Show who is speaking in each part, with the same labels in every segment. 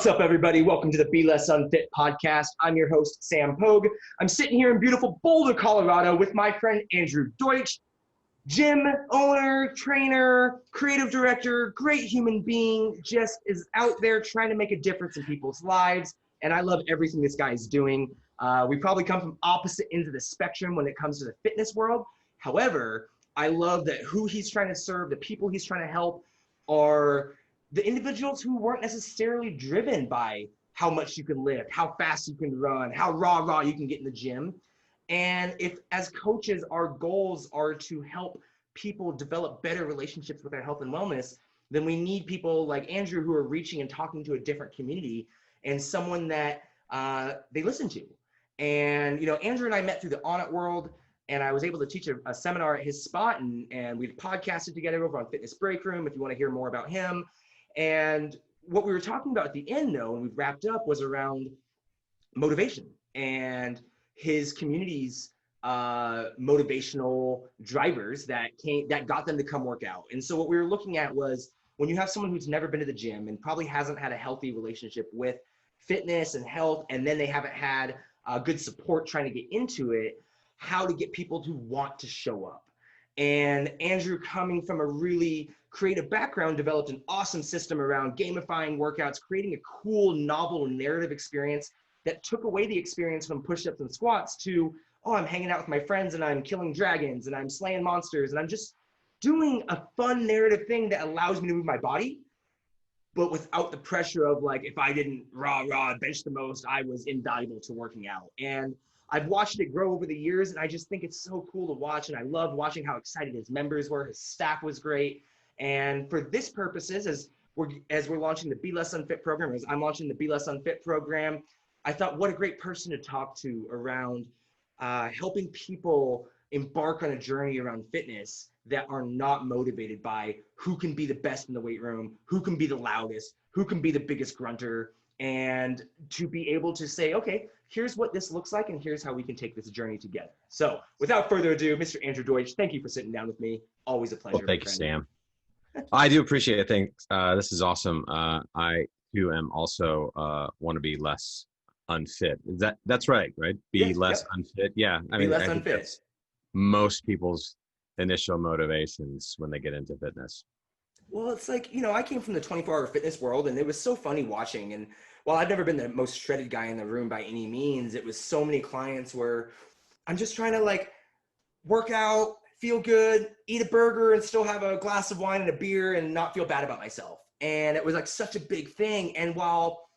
Speaker 1: up, everybody? Welcome to the Be Less Unfit podcast. I'm your host, Sam Pogue. I'm sitting here in beautiful Boulder, Colorado with my friend Andrew Deutsch, gym owner, trainer, creative director, great human being, just is out there trying to make a difference in people's lives. And I love everything this guy is doing. We probably come from opposite ends of the spectrum when it comes to the fitness world. However, I love that who he's trying to serve, the people he's trying to help are the individuals who weren't necessarily driven by how much you can lift, how fast you can run, how raw you can get in the gym. And if as coaches, our goals are to help people develop better relationships with their health and wellness, then we need people like Andrew who are reaching and talking to a different community and someone that they listen to. And, Andrew and I met through the On It world, and I was able to teach a seminar at his spot, and we've podcasted together over on Fitness Break Room if you want to hear more about him. And what we were talking about at the end, though, and we've wrapped up, was around motivation and his community's motivational drivers that got them to come work out. And so what we were looking at was when you have someone who's never been to the gym and probably hasn't had a healthy relationship with fitness and health, and then they haven't had good support trying to get into it, how to get people to want to show up. And Andrew, coming from a really creative background, developed an awesome system around gamifying workouts, creating a cool, novel narrative experience that took away the experience from push-ups and squats to, oh, I'm hanging out with my friends and I'm killing dragons and I'm slaying monsters and I'm just doing a fun narrative thing that allows me to move my body, but without the pressure of like, if I didn't bench the most, I was invaluable to working out. And I've watched it grow over the years, and I just think it's so cool to watch, and I love watching how excited his members were. His staff was great. And for this purposes, as we're launching the Be Less Unfit program, as I'm launching the Be Less Unfit program, I thought what a great person to talk to around helping people embark on a journey around fitness that are not motivated by who can be the best in the weight room, who can be the loudest, who can be the biggest grunter, and to be able to say, okay, here's what this looks like and here's how we can take this journey together. So without further ado, Mr. Andrew Deutsch, thank you for sitting down with me. Always a pleasure.
Speaker 2: Well, thank you, Sam. I do appreciate it. Thanks. This is awesome. I too am also want to be less unfit. That's right? Be less unfit. Yeah. I mean,
Speaker 1: less unfit. That's
Speaker 2: most people's initial motivations when they get into fitness.
Speaker 1: Well, it's like, I came from the 24-hour fitness world, and it was so funny watching. And while I've never been the most shredded guy in the room by any means, it was so many clients where I'm just trying to work out, feel good, eat a burger, and still have a glass of wine and a beer and not feel bad about myself. And it was such a big thing. And while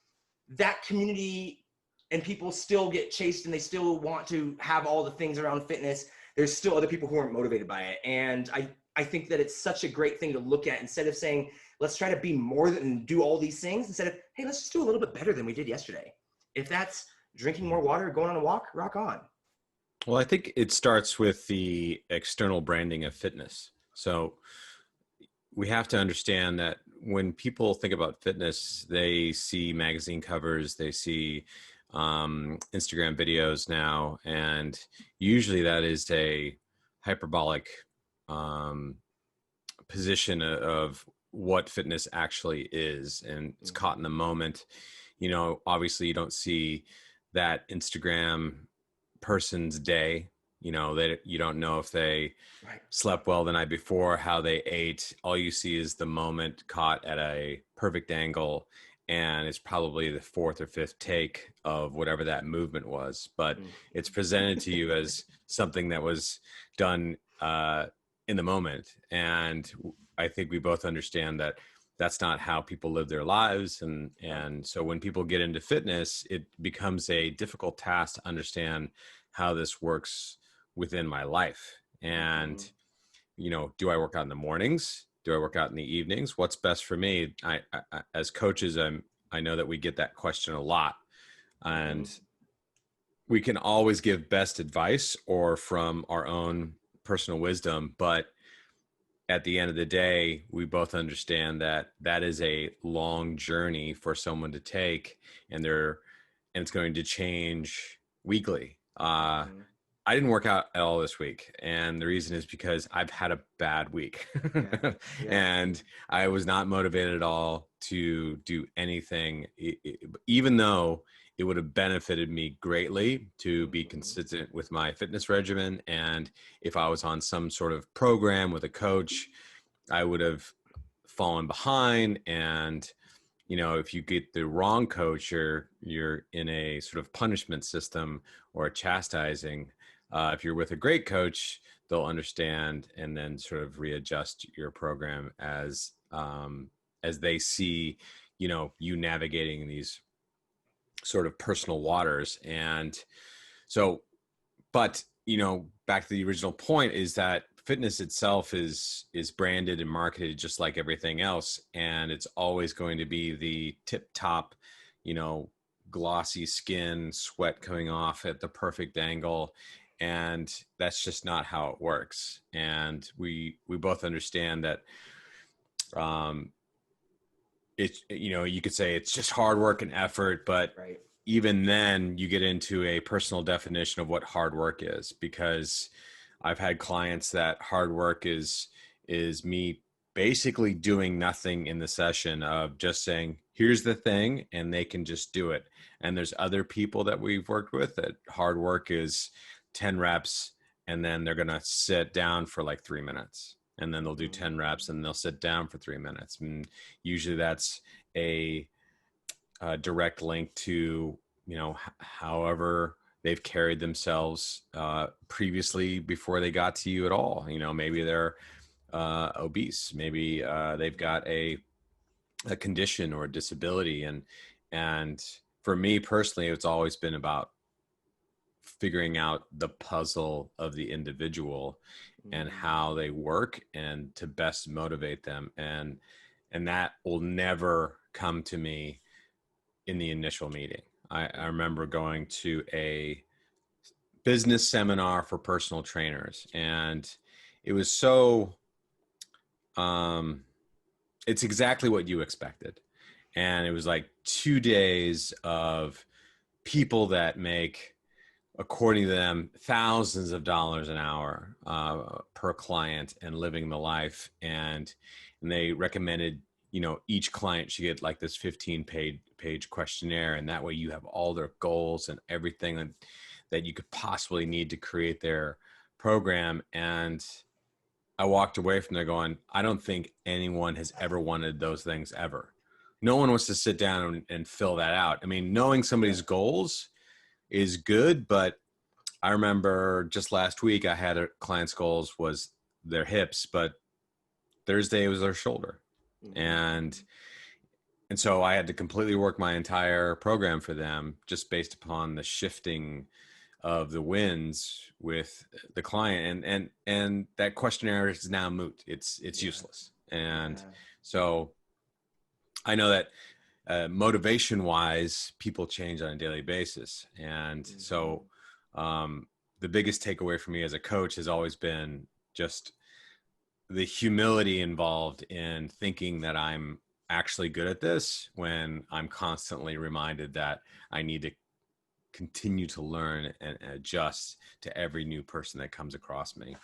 Speaker 1: that community and people still get chased and they still want to have all the things around fitness, there's still other people who aren't motivated by it. And I think that it's such a great thing to look at instead of saying, let's try to be more than do all these things, instead of, hey, let's just do a little bit better than we did yesterday. If that's drinking more water, going on a walk, rock on.
Speaker 2: Well, I think it starts with the external branding of fitness. So we have to understand that when people think about fitness, they see magazine covers, they see Instagram videos now, and usually that is a hyperbolic position of what fitness actually is, and it's caught in the moment. Obviously you don't see that Instagram person's day, that you don't know if they slept well the night before, how they ate. All you see is the moment caught at a perfect angle, and it's probably the fourth or fifth take of whatever that movement was, but it's presented to you as something that was done in the moment. And I think we both understand that that's not how people live their lives. And so when people get into fitness, it becomes a difficult task to understand how this works within my life. And, do I work out in the mornings? Do I work out in the evenings? What's best for me? I as coaches, I know that we get that question a lot, and we can always give best advice or from our own personal wisdom, but at the end of the day, we both understand that that is a long journey for someone to take, and it's going to change weekly. I didn't work out at all this week, and the reason is because I've had a bad week. And I was not motivated at all. to do anything, even though it would have benefited me greatly to be consistent with my fitness regimen. And if I was on some sort of program with a coach, I would have fallen behind. And, you know, if you get the wrong coach, you're in a sort of punishment system or chastising. If you're with a great coach, they'll understand and then sort of readjust your program as they see, you know, you navigating these sort of personal waters. And so, but, you know, back to the original point is that fitness itself is branded and marketed just like everything else. And it's always going to be the tip top, you know, glossy skin, sweat coming off at the perfect angle. And that's just not how it works. And we both understand that, it's, you know, you could say it's just hard work and effort, but
Speaker 1: Right.
Speaker 2: even then you get into a personal definition of what hard work is, because I've had clients that hard work is me basically doing nothing in the session, of just saying, here's the thing, and they can just do it. And there's other people that we've worked with that hard work is 10 reps, and then they're going to sit down for like 3 minutes. And then they'll do 10 reps and they'll sit down for 3 minutes. And usually that's a direct link to, you know, however they've carried themselves previously before they got to you at all. You know, maybe they're obese, maybe they've got a condition or a disability. And for me personally, it's always been about figuring out the puzzle of the individual and how they work and to best motivate them. And that will never come to me in the initial meeting. I remember going to a business seminar for personal trainers, and it was so, it's exactly what you expected. And it was like 2 days of people that make, according to them, thousands of dollars an hour per client and living the life. And they recommended, you know, each client should get like this 15-page questionnaire. And that way you have all their goals and everything that you could possibly need to create their program. And I walked away from there going, I don't think anyone has ever wanted those things ever. No one wants to sit down and fill that out. I mean, knowing somebody's goals is good, but I remember just last week I had a client's goals was their hips, but Thursday was their shoulder. And so I had to completely work my entire program for them just based upon the shifting of the winds with the client. And that questionnaire is now moot. It's useless. And so I know that motivation wise, people change on a daily basis. And so the biggest takeaway for me as a coach has always been just the humility involved in thinking that I'm actually good at this, when I'm constantly reminded that I need to continue to learn and adjust to every new person that comes across me.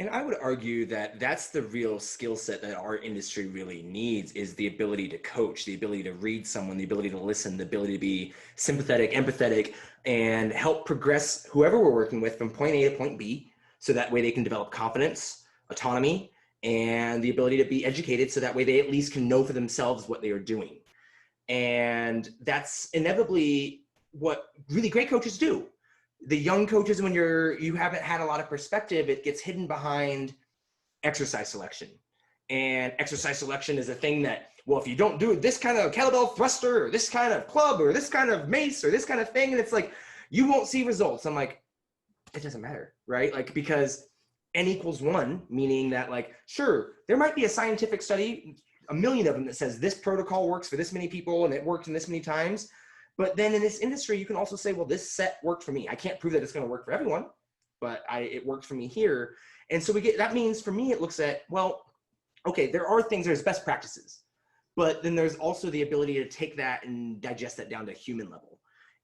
Speaker 1: And I would argue that that's the real skill set that our industry really needs, is the ability to coach, the ability to read someone, the ability to listen, the ability to be sympathetic, empathetic, and help progress whoever we're working with from point A to point B. So that way they can develop confidence, autonomy, and the ability to be educated. So that way they at least can know for themselves what they are doing. And that's inevitably what really great coaches do. The young coaches, when you haven't had a lot of perspective, it gets hidden behind exercise selection. And exercise selection is a thing that, well, if you don't do this kind of kettlebell thruster or this kind of club or this kind of mace or this kind of thing, and it's like, you won't see results. I'm like, it doesn't matter, right? Like, because N equals 1, meaning that, like, sure, there might be a scientific study, a million of them, that says this protocol works for this many people and it works in this many times. But then in this industry, you can also say, well, this set worked for me. I can't prove that it's going to work for everyone, but it worked for me here. And so that means for me, it looks at, well, okay, there's best practices, but then there's also the ability to take that and digest that down to human level.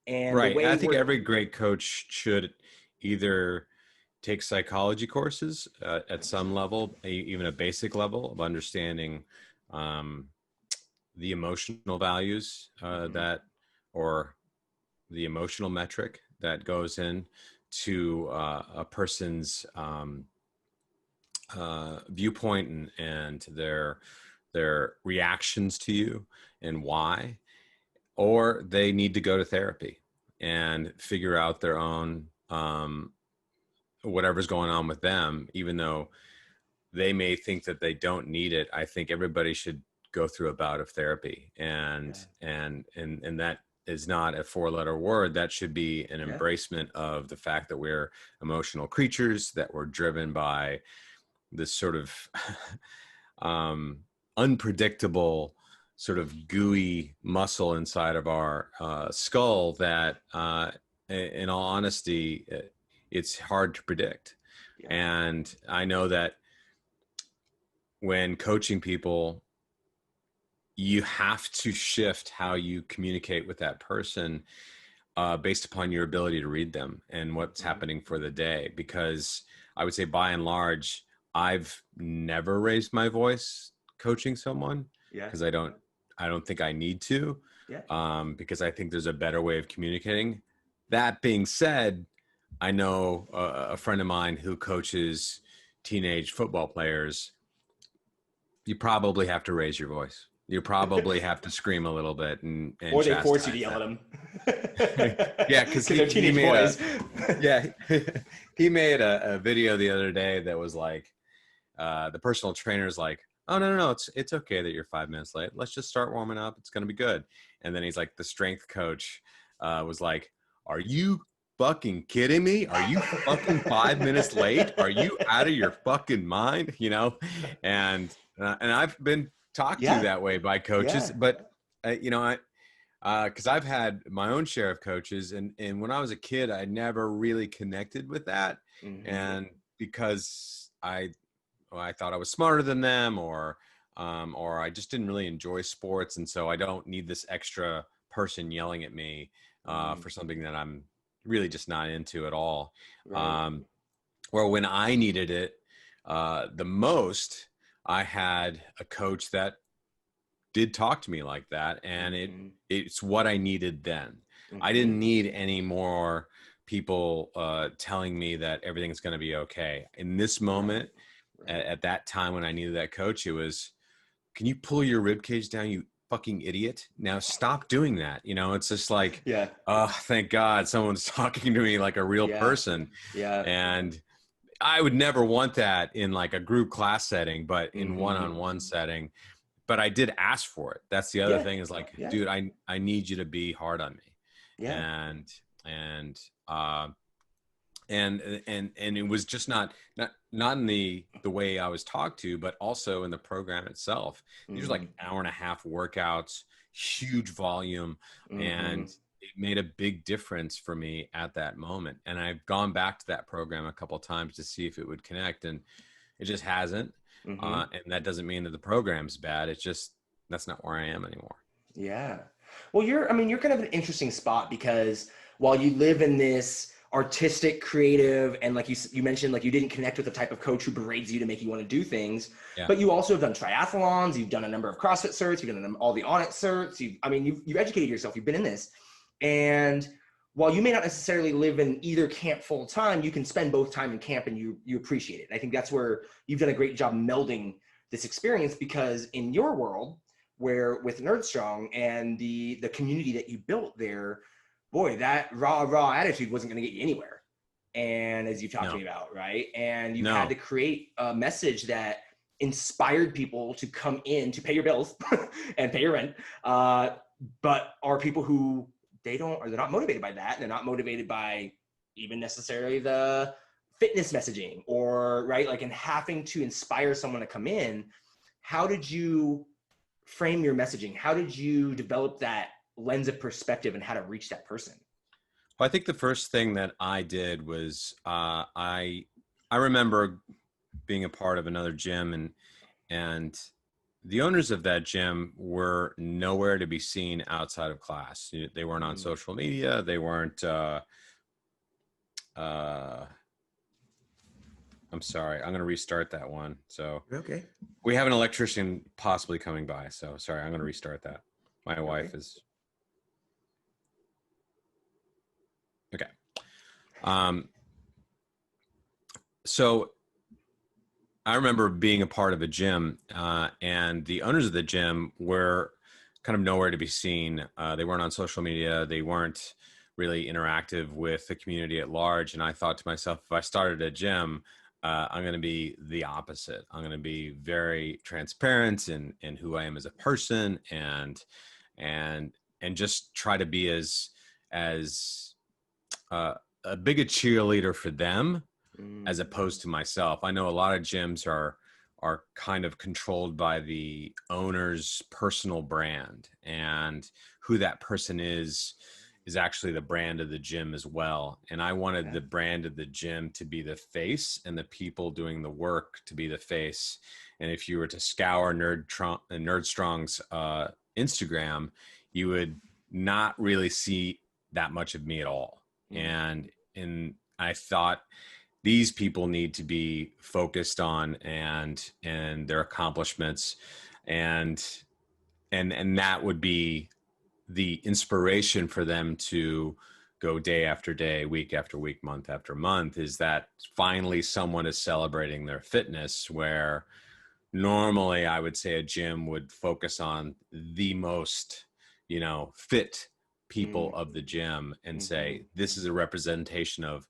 Speaker 1: And
Speaker 2: right. I think every great coach should either take psychology courses at some level, even a basic level of understanding the emotional values that, or the emotional metric that goes in to a person's viewpoint and their reactions to you and why, or they need to go to therapy and figure out their own whatever's going on with them, even though they may think that they don't need it. I think everybody should go through a bout of therapy, and that is not a 4-letter word. That should be an embracement of the fact that we're emotional creatures, that we're driven by this sort of unpredictable sort of gooey muscle inside of our skull that in all honesty, it's hard to predict. And I know that when coaching people, you have to shift how you communicate with that person based upon your ability to read them and what's happening for the day. Because I would say by and large, I've never raised my voice coaching someone because I don't think I need to, because I think there's a better way of communicating. That being said, I know a friend of mine who coaches teenage football players. You probably have to raise your voice. You probably have to scream a little bit and
Speaker 1: or they force you to yell at them.
Speaker 2: Yeah, because
Speaker 1: they're teenage boys.
Speaker 2: He made a video the other day that was like, the personal trainer's like, oh, no, it's okay that you're 5 minutes late. Let's just start warming up. It's going to be good. And then he's like, the strength coach was like, are you fucking kidding me? Are you fucking 5 minutes late? Are you out of your fucking mind? You know? And I've been talked to that way by coaches, but you know, because I've had my own share of coaches, and when I was a kid, I never really connected with that. And because I thought I was smarter than them, or I just didn't really enjoy sports, and so I don't need this extra person yelling at me for something that I'm really just not into at all. Or when I needed it the most, I had a coach that did talk to me like that, and it's what I needed then. I didn't need any more people telling me that everything's going to be okay. In this moment, at that time when I needed that coach, it was, can you pull your rib cage down, you fucking idiot? Now stop doing that. You know, it's just like, oh, thank God someone's talking to me like a real person. And I would never want that in like a group class setting, but in one-on-one setting. But I did ask for it. That's the other thing is like, dude, I need you to be hard on me. And it was just not in the way I was talked to, but also in the program itself. These are like hour-and-a-half workouts, huge volume, and it made a big difference for me at that moment. And I've gone back to that program a couple of times to see if it would connect, and it just hasn't. And that doesn't mean that the program's bad. It's just, that's not where I am anymore.
Speaker 1: Yeah. Well, you're kind of an interesting spot, because while you live in this artistic, creative, and like you mentioned, like you didn't connect with the type of coach who berates you to make you want to do things, but you also have done triathlons, you've done a number of CrossFit certs, you've done all the Onnit certs, you've educated yourself, you've been in this. And while you may not necessarily live in either camp full time, you can spend both time in camp and you appreciate it. I think that's where you've done a great job melding this experience, because in your world, where with NerdStrong and the community that you built there, boy, that raw attitude wasn't going to get you anywhere. And as you've talked to me about, right? And you had to create a message that inspired people to come in to pay your bills and pay your rent, but are people who they're not motivated by that. They're not motivated by even necessarily the fitness messaging, or like in having to inspire someone to come in. How did you frame your messaging? How did you develop that lens of perspective and how to reach that person?
Speaker 2: Well, I think the first thing that I did was I remember being a part of another gym, and the owners of that gym were nowhere to be seen outside of class. They weren't on social media. They weren't I'm sorry. I'm going to restart that one. So
Speaker 1: Okay.
Speaker 2: we have an electrician possibly coming by. So sorry, I'm going to restart that. My wife is okay. Um, so I remember being a part of a gym, and the owners of the gym were kind of nowhere to be seen. They weren't on social media. They weren't really interactive with the community at large. And I thought to myself, if I started a gym, I'm going to be the opposite. I'm going to be very transparent in who I am as a person, and just try to be as a big a cheerleader for them as opposed to myself. I know a lot of gyms are kind of controlled by the owner's personal brand, and who that person is actually the brand of the gym as well. And I wanted the brand of the gym to be the face and the people doing the work to be the face. And if you were to scour Nerdstrong's Instagram, you would not really see that much of me at all. And I thought these people need to be focused on and their accomplishments, and that would be the inspiration for them to go day after day, week after week, month after month, is that finally someone is celebrating their fitness, where normally I would say a gym would focus on the most, fit people of the gym and say, this is a representation of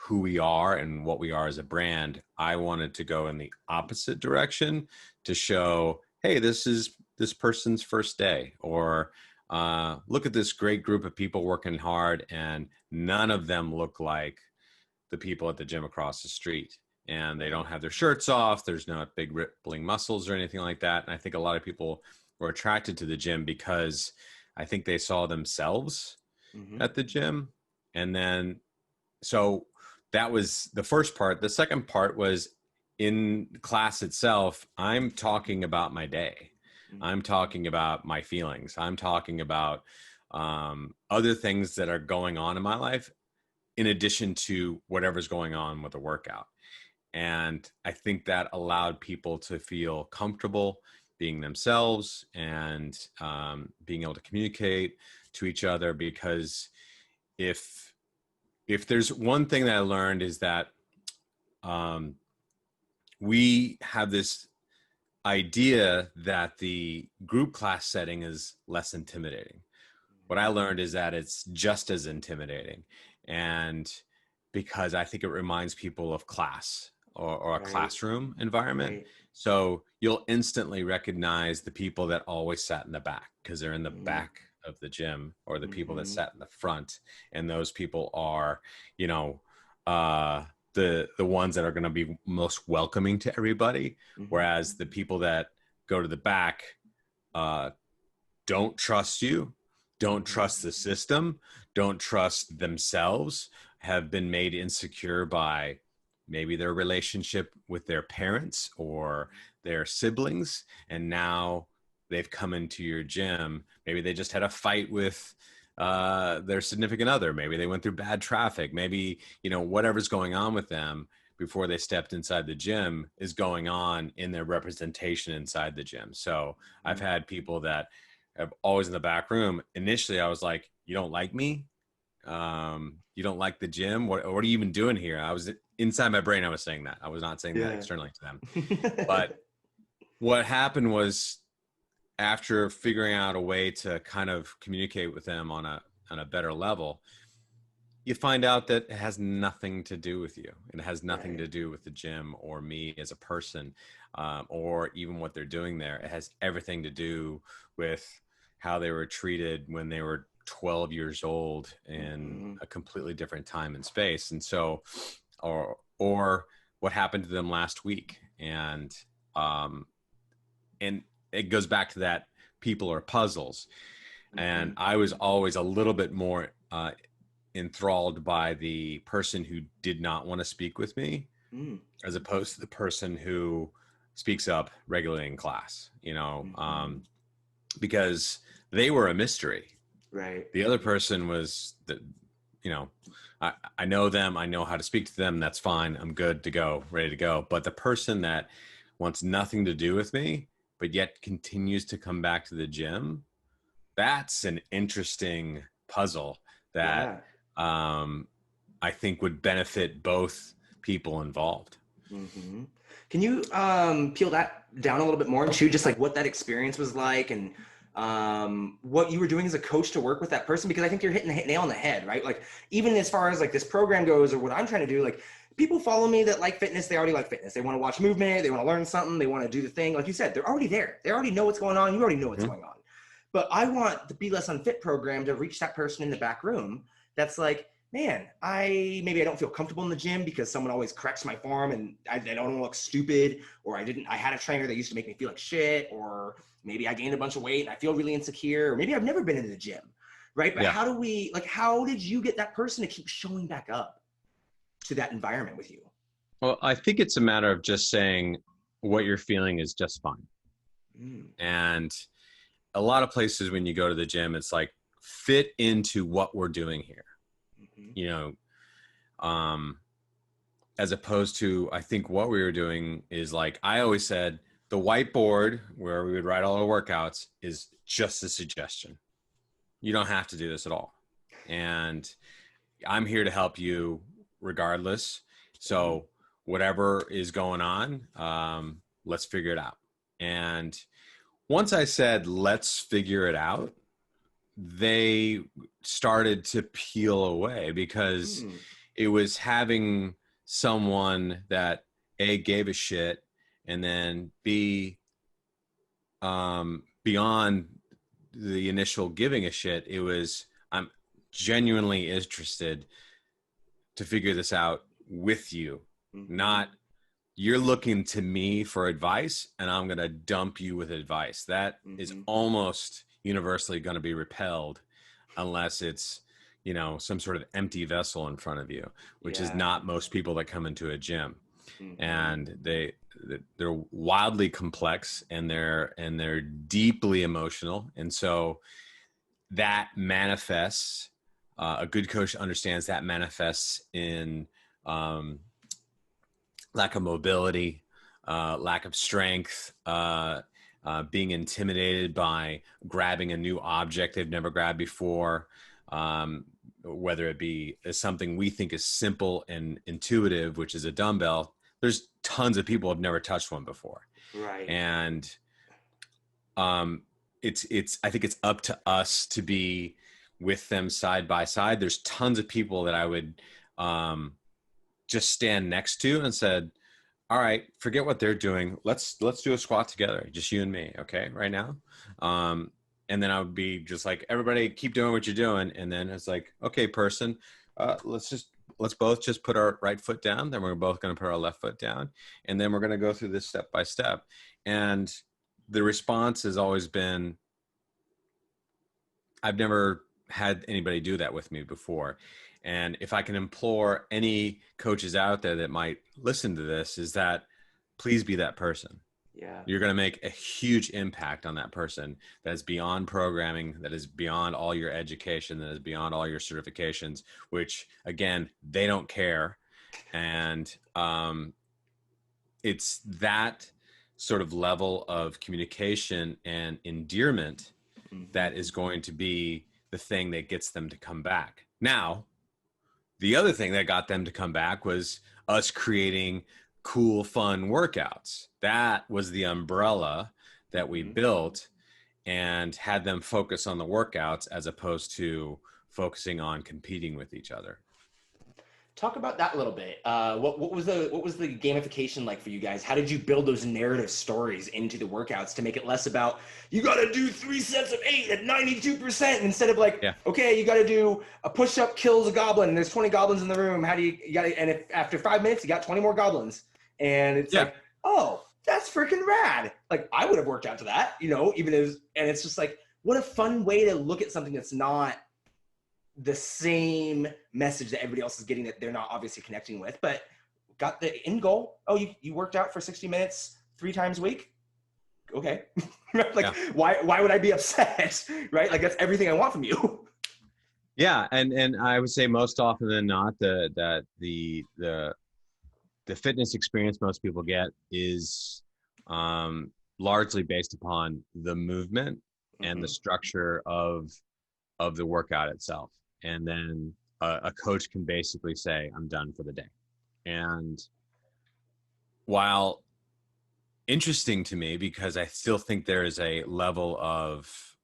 Speaker 2: who we are and what we are as a brand. I wanted to go in the opposite direction to show, hey, this is this person's first day, or look at this great group of people working hard, and none of them look like the people at the gym across the street, and they don't have their shirts off. There's not big rippling muscles or anything like that. And I think a lot of people were attracted to the gym because I think they saw themselves at the gym. And then, so that was the first part. The second part was in class itself, I'm talking about my day. I'm talking about my feelings. I'm talking about other things that are going on in my life, in addition to whatever's going on with the workout. And I think that allowed people to feel comfortable being themselves, and being able to communicate to each other. Because if there's one thing that I learned, is that we have this idea that the group class setting is less intimidating. What I learned is that it's just as intimidating. And because I think it reminds people of class, or a classroom environment. So you'll instantly recognize the people that always sat in the back, because they're in the back of the gym, or the people that sat in the front. And those people are, the ones that are going to be most welcoming to everybody. Whereas the people that go to the back don't trust you, don't trust the system, don't trust themselves, have been made insecure by maybe their relationship with their parents or their siblings, and now they've come into your gym. Maybe they just had a fight with their significant other. Maybe they went through bad traffic. Maybe, whatever's going on with them before they stepped inside the gym is going on in their representation inside the gym. So I've had people that have always in the back room. Initially, I was like, you don't like me? You don't like the gym? What are you even doing here? I was inside my brain. I was saying that. I was not saying that externally to them. But what happened was, after figuring out a way to kind of communicate with them on a better level, you find out that it has nothing to do with you. It has nothing to do with the gym or me as a person, or even what they're doing there. It has everything to do with how they were treated when they were 12 years old in a completely different time and space. And so, or what happened to them last week. And it goes back to that people are puzzles. And I was always a little bit more enthralled by the person who did not want to speak with me, as opposed to the person who speaks up regularly in class, because they were a mystery.
Speaker 1: Right.
Speaker 2: The other person was you know, I know them, I know how to speak to them. That's fine. I'm good to go, ready to go. But the person that wants nothing to do with me, but yet continues to come back to the gym, that's an interesting puzzle that
Speaker 1: Yeah.
Speaker 2: I think would benefit both people involved.
Speaker 1: Hmm. Can you peel that down a little bit more into just like what that experience was like and what you were doing as a coach to work with that person? Because I think you're hitting the nail on the head, right? Like even as far as like this program goes or what I'm trying to do, like people follow me that like fitness, they already like fitness. They want to watch movement, they want to learn something, they want to do the thing. Like you said, they're already there. They already know what's going on. You already know what's
Speaker 2: Mhm.
Speaker 1: going on. But I want the Be Less Unfit program to reach that person in the back room that's like, man, I don't feel comfortable in the gym because someone always corrects my form and I don't want to look stupid, or I had a trainer that used to make me feel like shit, or maybe I gained a bunch of weight and I feel really insecure, or maybe I've never been in the gym, right? But
Speaker 2: Yeah.
Speaker 1: how did you get that person to keep showing back up to that environment with you?
Speaker 2: Well, I think it's a matter of just saying what you're feeling is just fine.
Speaker 1: Mm,
Speaker 2: And a lot of places when you go to the gym, it's like fit into what we're doing here,
Speaker 1: mm-hmm,
Speaker 2: you know, um, as opposed to, I think what we were doing is like, I always said the whiteboard where we would write all our workouts is just a suggestion. You don't have to do this at all. And I'm here to help you regardless.
Speaker 1: mm,
Speaker 2: So whatever is going on, let's figure it out. And once I said, let's figure it out, they started to peel away because
Speaker 1: mm,
Speaker 2: it was having someone that A, gave a shit, and then B, beyond the initial giving a shit, it was, I'm genuinely interested to figure this out with you,
Speaker 1: mm-hmm,
Speaker 2: not you're looking to me for advice and I'm going to dump you with advice. That is
Speaker 1: mm-hmm.
Speaker 2: almost universally going to be repelled unless it's, you know, some sort of empty vessel in front of you, which is
Speaker 1: Yeah.
Speaker 2: not most people that come into a gym.
Speaker 1: Mm-hmm,
Speaker 2: And they're wildly complex and they're deeply emotional. And so that manifests, a good coach understands that manifests in um, lack of mobility, lack of strength, being intimidated by grabbing a new object they've never grabbed before, whether it be something we think is simple and intuitive, which is a dumbbell. There's tons of people have never touched one before,
Speaker 1: right.
Speaker 2: and um, it's I think it's up to us to be with them side by side. There's tons of people that I would um, just stand next to and said, all right, forget what they're doing. Let's do a squat together, just you and me, okay, right now. Um, and then I would be just like, everybody, keep doing what you're doing. And then it's like, okay, person, let's both just put our right foot down. Then we're both going to put our left foot down, and then we're going to go through this step by step. And the response has always been, I've never had anybody do that with me before. And if I can implore any coaches out there that might listen to this, is that please be that person.
Speaker 1: Yeah.
Speaker 2: You're going to make a huge impact on that person that is beyond programming, that is beyond all your education, that is beyond all your certifications, which again, they don't care. And it's that sort of level of communication and endearment that
Speaker 1: Mm-hmm.
Speaker 2: is going to be the thing that gets them to come back. Now, the other thing that got them to come back was us creating cool, fun workouts. That was the umbrella that we
Speaker 1: Mm-hmm.
Speaker 2: built and had them focus on the workouts as opposed to focusing on competing with each other.
Speaker 1: Talk about that a little bit. What was the gamification like for you guys? How did you build those narrative stories into the workouts to make it less about you got to do 3 sets of 8 at 92% instead of like,
Speaker 2: Yeah.
Speaker 1: okay, you got to do a push up kills a goblin and there's 20 goblins in the room. How do you got to, and if after 5 minutes you got 20 more goblins, and it's
Speaker 2: Yeah.
Speaker 1: like, oh, that's freaking rad. Like I would have worked out to that, even as, and it's just like, what a fun way to look at something that's not the same message that everybody else is getting that they're not obviously connecting with, but got the end goal. Oh, you worked out for 60 minutes 3 times a week. Okay. Like
Speaker 2: Yeah.
Speaker 1: why would I be upset? Right? Like that's everything I want from you.
Speaker 2: Yeah, and I would say most often than not, the fitness experience most people get is largely based upon the movement and the
Speaker 1: Hmm.
Speaker 2: structure of the workout itself, and then a coach can basically say, "I'm done for the day." And while interesting to me, because I still think there is a level of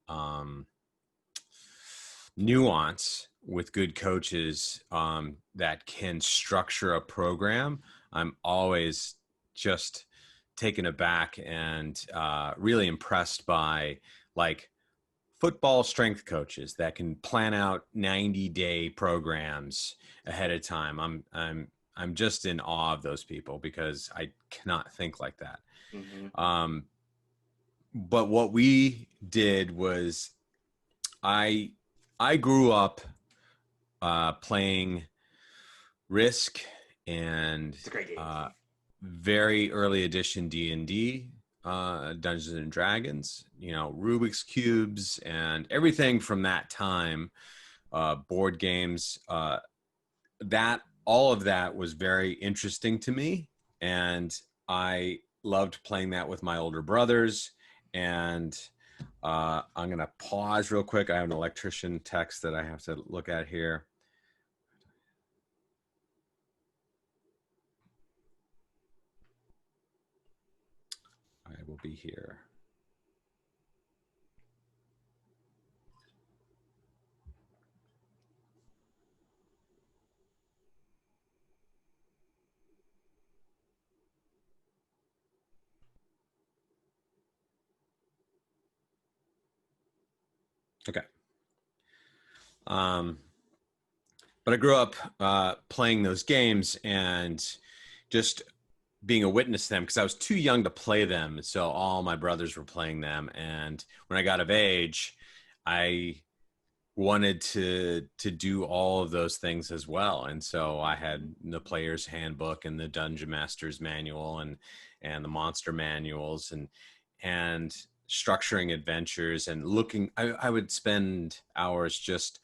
Speaker 2: nuance with good coaches that can structure a program. I'm always just taken aback and really impressed by like football strength coaches that can plan out 90-day programs ahead of time. I'm just in awe of those people because I cannot think like that.
Speaker 1: Hmm.
Speaker 2: Um, but what we did was I I grew up playing Risk and
Speaker 1: It's a great game.
Speaker 2: very early edition D&D, Dungeons and Dragons, Rubik's cubes and everything from that time, board games. That all of that was very interesting to me, and I loved playing that with my older brothers. And I'm gonna pause real quick. I have an electrician text that I have to look at here. I will be here. Okay. Um, but I grew up playing those games and just being a witness to them because I was too young to play them. So all my brothers were playing them. And when I got of age, I wanted to do all of those things as well. And so I had the player's handbook and the dungeon master's manual and the monster manuals and structuring adventures and looking. I would spend hours just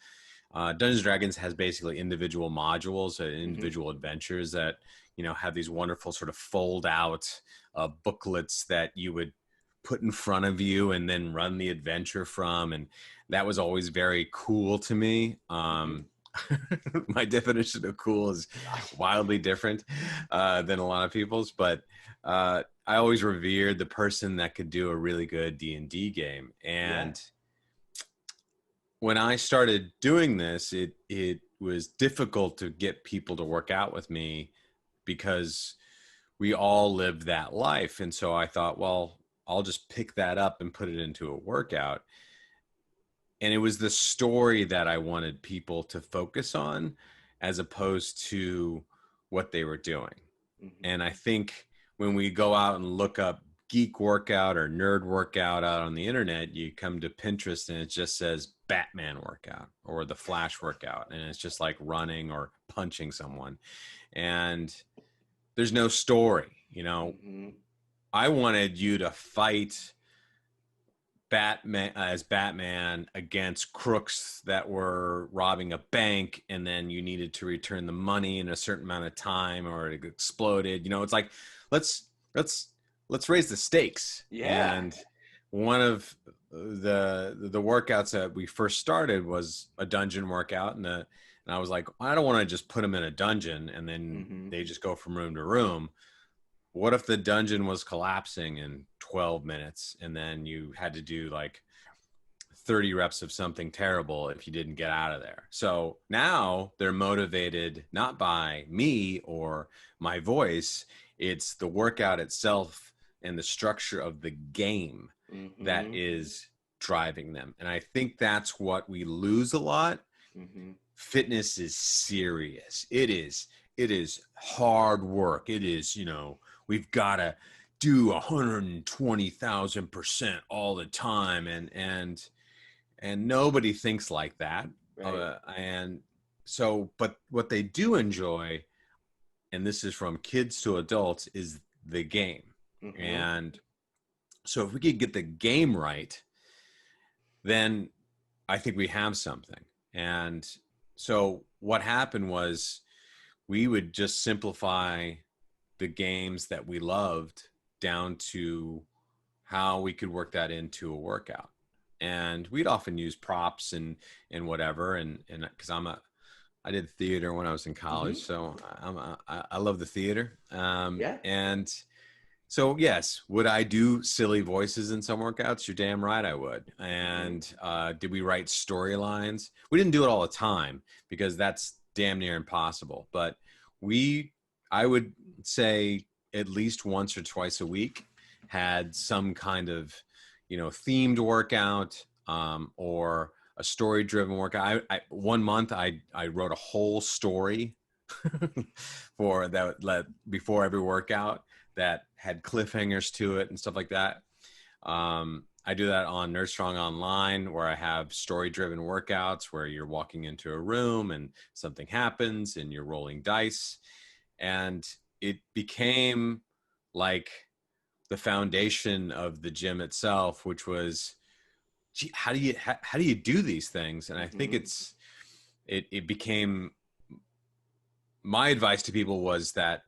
Speaker 2: Dungeons and Dragons has basically individual modules,
Speaker 1: Hmm.
Speaker 2: individual adventures that have these wonderful sort of fold out booklets that you would put in front of you and then run the adventure from, and that was always very cool to me.
Speaker 1: Hmm.
Speaker 2: My definition of cool is wildly different than a lot of people's, but I always revered the person that could do a really good D&D game.
Speaker 1: Yeah.
Speaker 2: And when I started doing this, it was difficult to get people to work out with me because we all lived that life. And so I thought, well, I'll just pick that up and put it into a workout. And it was the story that I wanted people to focus on as opposed to what they were doing.
Speaker 1: Hmm.
Speaker 2: And I think when we go out and look up geek workout or nerd workout out on the internet, you come to Pinterest and it just says Batman workout or the Flash workout. And it's just like running or punching someone. And there's no story.
Speaker 1: Hmm.
Speaker 2: I wanted you to fight Batman as Batman against crooks that were robbing a bank, and then you needed to return the money in a certain amount of time, or it exploded. It's like let's let's let's raise the stakes.
Speaker 1: Yeah.
Speaker 2: And one of the workouts that we first started was a dungeon workout, and I was like, I don't want to just put them in a dungeon and then
Speaker 1: Hmm.
Speaker 2: they just go from room to room. What if the dungeon was collapsing in 12 minutes and then you had to do like 30 reps of something terrible if you didn't get out of there? So now they're motivated not by me or my voice, it's the workout itself and the structure of the game that
Speaker 1: Hmm.
Speaker 2: is driving them. And I think that's what we lose a lot.
Speaker 1: Hmm.
Speaker 2: Fitness is serious. It is hard work. It is, we've got to do 120,000% all the time, and nobody thinks like that.
Speaker 1: Right.
Speaker 2: And so, but what they do enjoy, and this is from kids to adults, is the game.
Speaker 1: Hmm.
Speaker 2: And so if we could get the game right, then I think we have something. And so what happened was we would just simplify the games that we loved down to how we could work that into a workout. And we'd often use props and whatever. And because I did theater when I was in college, so I love the theater.
Speaker 1: Yeah.
Speaker 2: And so yes, would I do silly voices in some workouts? You're damn right I would. And did we write storylines? We didn't do it all the time because that's damn near impossible. But I would say at least once or twice a week had some kind of, themed workout or a story-driven workout. One month I wrote a whole story for that before every workout that had cliffhangers to it and stuff like that. I do that on Nerd Strong Online, where I have story-driven workouts where you're walking into a room and something happens and you're rolling dice. And it became like the foundation of the gym itself, which was, gee, how do you do these things? And I think it became, my advice to people was that,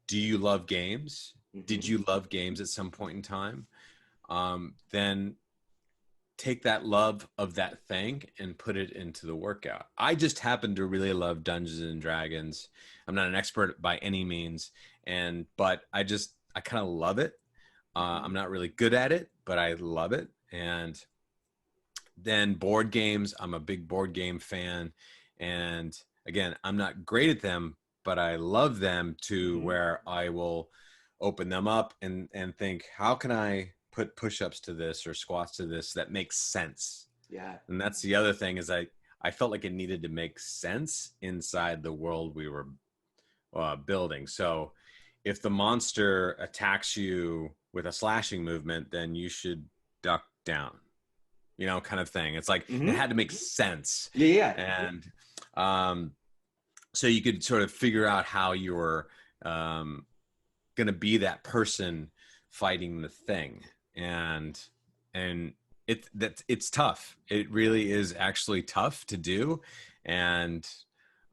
Speaker 2: do you love games? Did you love games at some point in time? Then take that love of that thing and put it into the workout. I just happen to really love Dungeons and Dragons. I'm not an expert by any means, but I kind of love it. I'm not really good at it, but I love it. And then board games, I'm a big board game fan. And again, I'm not great at them, but I love them to where I will open them up and think, how can I put push-ups to this or squats to this that makes sense?
Speaker 1: Yeah.
Speaker 2: And that's the other thing is I felt like it needed to make sense inside the world we were building. So if the monster attacks you with a slashing movement, then you should duck down, kind of thing. It's like it had to make sense.
Speaker 1: Yeah.
Speaker 2: And so you could sort of figure out how you were going to be that person fighting the thing. And it's tough. It really is actually tough to do. And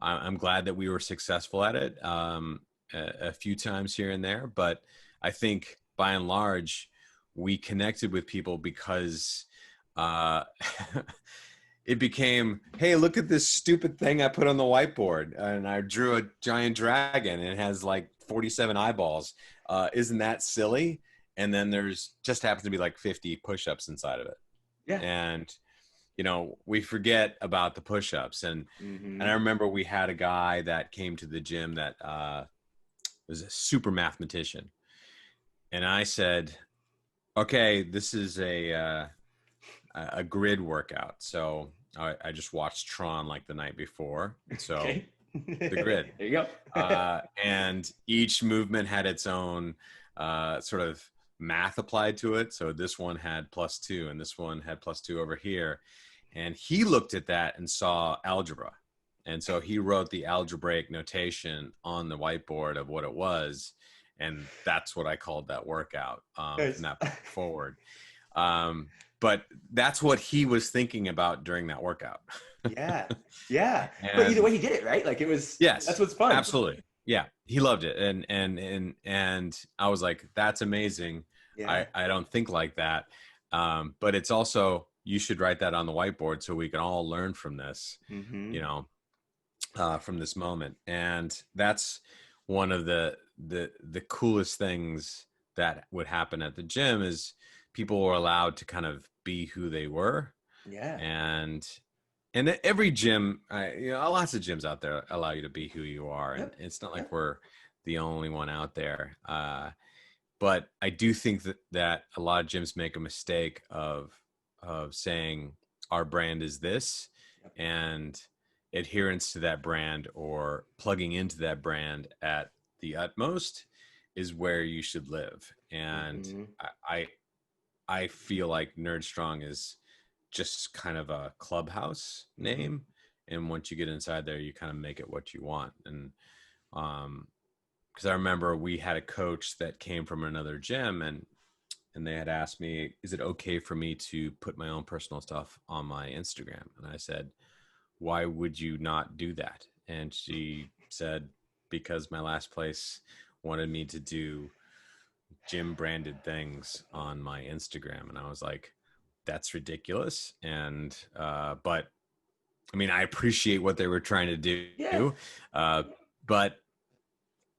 Speaker 2: I'm glad that we were successful at it a few times here and there. But I think by and large, we connected with people because it became, hey, look at this stupid thing I put on the whiteboard. And I drew a giant dragon and it has like 47 eyeballs. Isn't that silly? And then there's just happens to be like 50 push-ups inside of it.
Speaker 1: Yeah.
Speaker 2: And, we forget about the push-ups. And I remember we had a guy that came to the gym that was a super mathematician. And I said, okay, this is a grid workout. So I just watched Tron like the night before. So the grid.
Speaker 1: There you go.
Speaker 2: And each movement had its own sort of math applied to it. So this one had +2 and this one had +2 over here. And he looked at that and saw algebra. And so he wrote the algebraic notation on the whiteboard of what it was. And that's what I called that workout from that point forward. But that's what he was thinking about during that workout.
Speaker 1: Yeah. But either way, he did it, right? Like it was.
Speaker 2: Yes,
Speaker 1: that's what's fun.
Speaker 2: Absolutely. Yeah, he loved it, and I was like, that's amazing. Yeah. I don't think like that, but it's also, you should write that on the whiteboard so we can all learn from this, from this moment. And that's one of the coolest things that would happen at the gym is people were allowed to kind of be who they were.
Speaker 1: Yeah.
Speaker 2: And every gym, lots of gyms out there allow you to be who you are. And it's not like we're the only one out there. But I do think that a lot of gyms make a mistake of saying our brand is this, and adherence to that brand or plugging into that brand at the utmost is where you should live. And I feel like Nerd Strong is just kind of a clubhouse name. And once you get inside there, you kind of make it what you want. And because I remember we had a coach that came from another gym and they had asked me, is it okay for me to put my own personal stuff on my Instagram? And I said, why would you not do that? And she said, because my last place wanted me to do gym branded things on my Instagram. And I was like, that's ridiculous. And, but I mean, I appreciate what they were trying to
Speaker 1: Yeah.
Speaker 2: do. But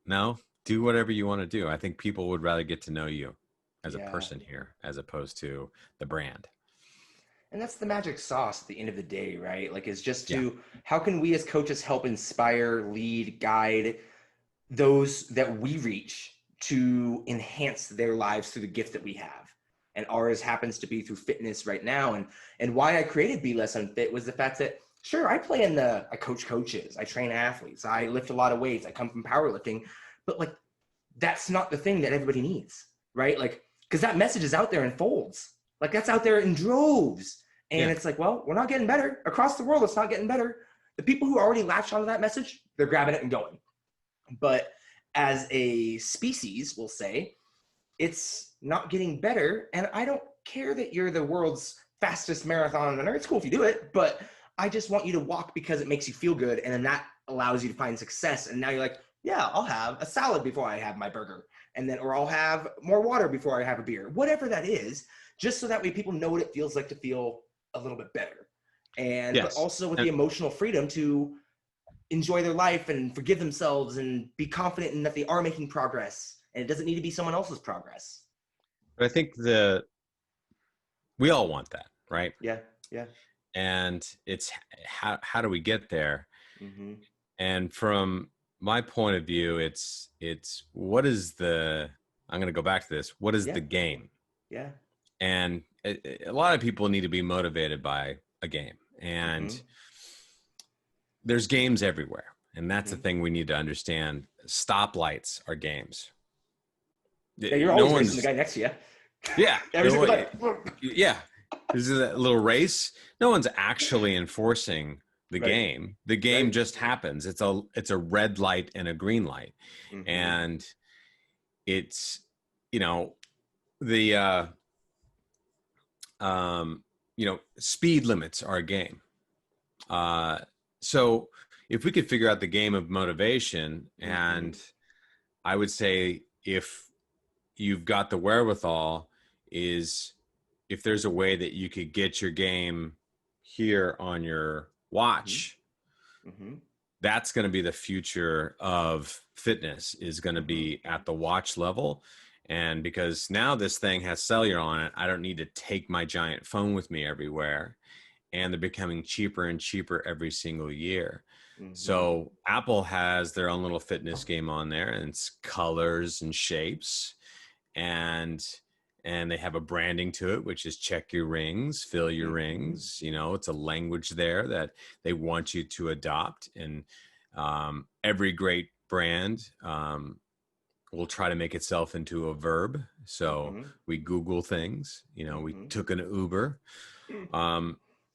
Speaker 2: no, do whatever you want to do. I think people would rather get to know you as a
Speaker 1: Yeah.
Speaker 2: person here as opposed to the brand.
Speaker 1: And that's the magic sauce at the end of the day, right? Like, it's just
Speaker 2: Yeah.
Speaker 1: to how can we as coaches help inspire, lead, guide those that we reach to enhance their lives through the gift that we have. And ours happens to be through fitness right now. And why I created Be Less Unfit was the fact that sure, I coach coaches, I train athletes, I lift a lot of weights, I come from powerlifting, but like that's not the thing that everybody needs, right? Like, because that message is out there in folds, like that's out there in droves. And
Speaker 2: Yeah.
Speaker 1: it's like, well, we're not getting better across the world. It's not getting better. The people who already latched onto that message, they're grabbing it and going. But as a species, we'll say, it's not getting better. And I don't care that you're the world's fastest marathon runner. It's cool if you do it, but I just want you to walk because it makes you feel good. And then that allows you to find success. And now you're like, yeah, I'll have a salad before I have my burger. And then, or I'll have more water before I have a beer, whatever that is, just so that way people know what it feels like to feel a little bit better. And, but
Speaker 2: Yes.
Speaker 1: also with
Speaker 2: And
Speaker 1: the emotional freedom to enjoy their life and forgive themselves and be confident in that they are making progress. And it doesn't need to be someone else's progress.
Speaker 2: I think we all want that, right?
Speaker 1: Yeah. Yeah.
Speaker 2: And it's how do we get there?
Speaker 1: Mm-hmm.
Speaker 2: And from my point of view, it's what is I'm going to go back to this. What is
Speaker 1: Yeah.
Speaker 2: the game?
Speaker 1: Yeah.
Speaker 2: And a lot of people need to be motivated by a game. And
Speaker 1: Mm-hmm.
Speaker 2: there's games everywhere. And that's the
Speaker 1: Mm-hmm.
Speaker 2: thing we need to understand. Stoplights are games.
Speaker 1: Yeah, you're
Speaker 2: No
Speaker 1: always racing the
Speaker 2: one's,
Speaker 1: guy next to you.
Speaker 2: yeah.
Speaker 1: Every single day.
Speaker 2: Yeah. This is a little race. No one's actually enforcing the
Speaker 1: Right.
Speaker 2: game. The game
Speaker 1: Right.
Speaker 2: just happens. It's a red light and a green light.
Speaker 1: Mm-hmm.
Speaker 2: And it's, the speed limits are a game. So if we could figure out the game of motivation,
Speaker 1: Mm-hmm.
Speaker 2: and I would say if you've got the wherewithal, is if there's a way that you could get your game here on your watch,
Speaker 1: Mm-hmm.
Speaker 2: that's going to be the future of fitness, is going to be at the watch level. And because now this thing has cellular on it, I don't need to take my giant phone with me everywhere. And they're becoming cheaper and cheaper every single year.
Speaker 1: Mm-hmm.
Speaker 2: So Apple has their own little fitness game on there, and it's colors and shapes. And they have a branding to it, which is check your rings, fill your rings. It's a language there that they want you to adopt. And every great brand will try to make itself into a verb. So we Google things, we took an Uber.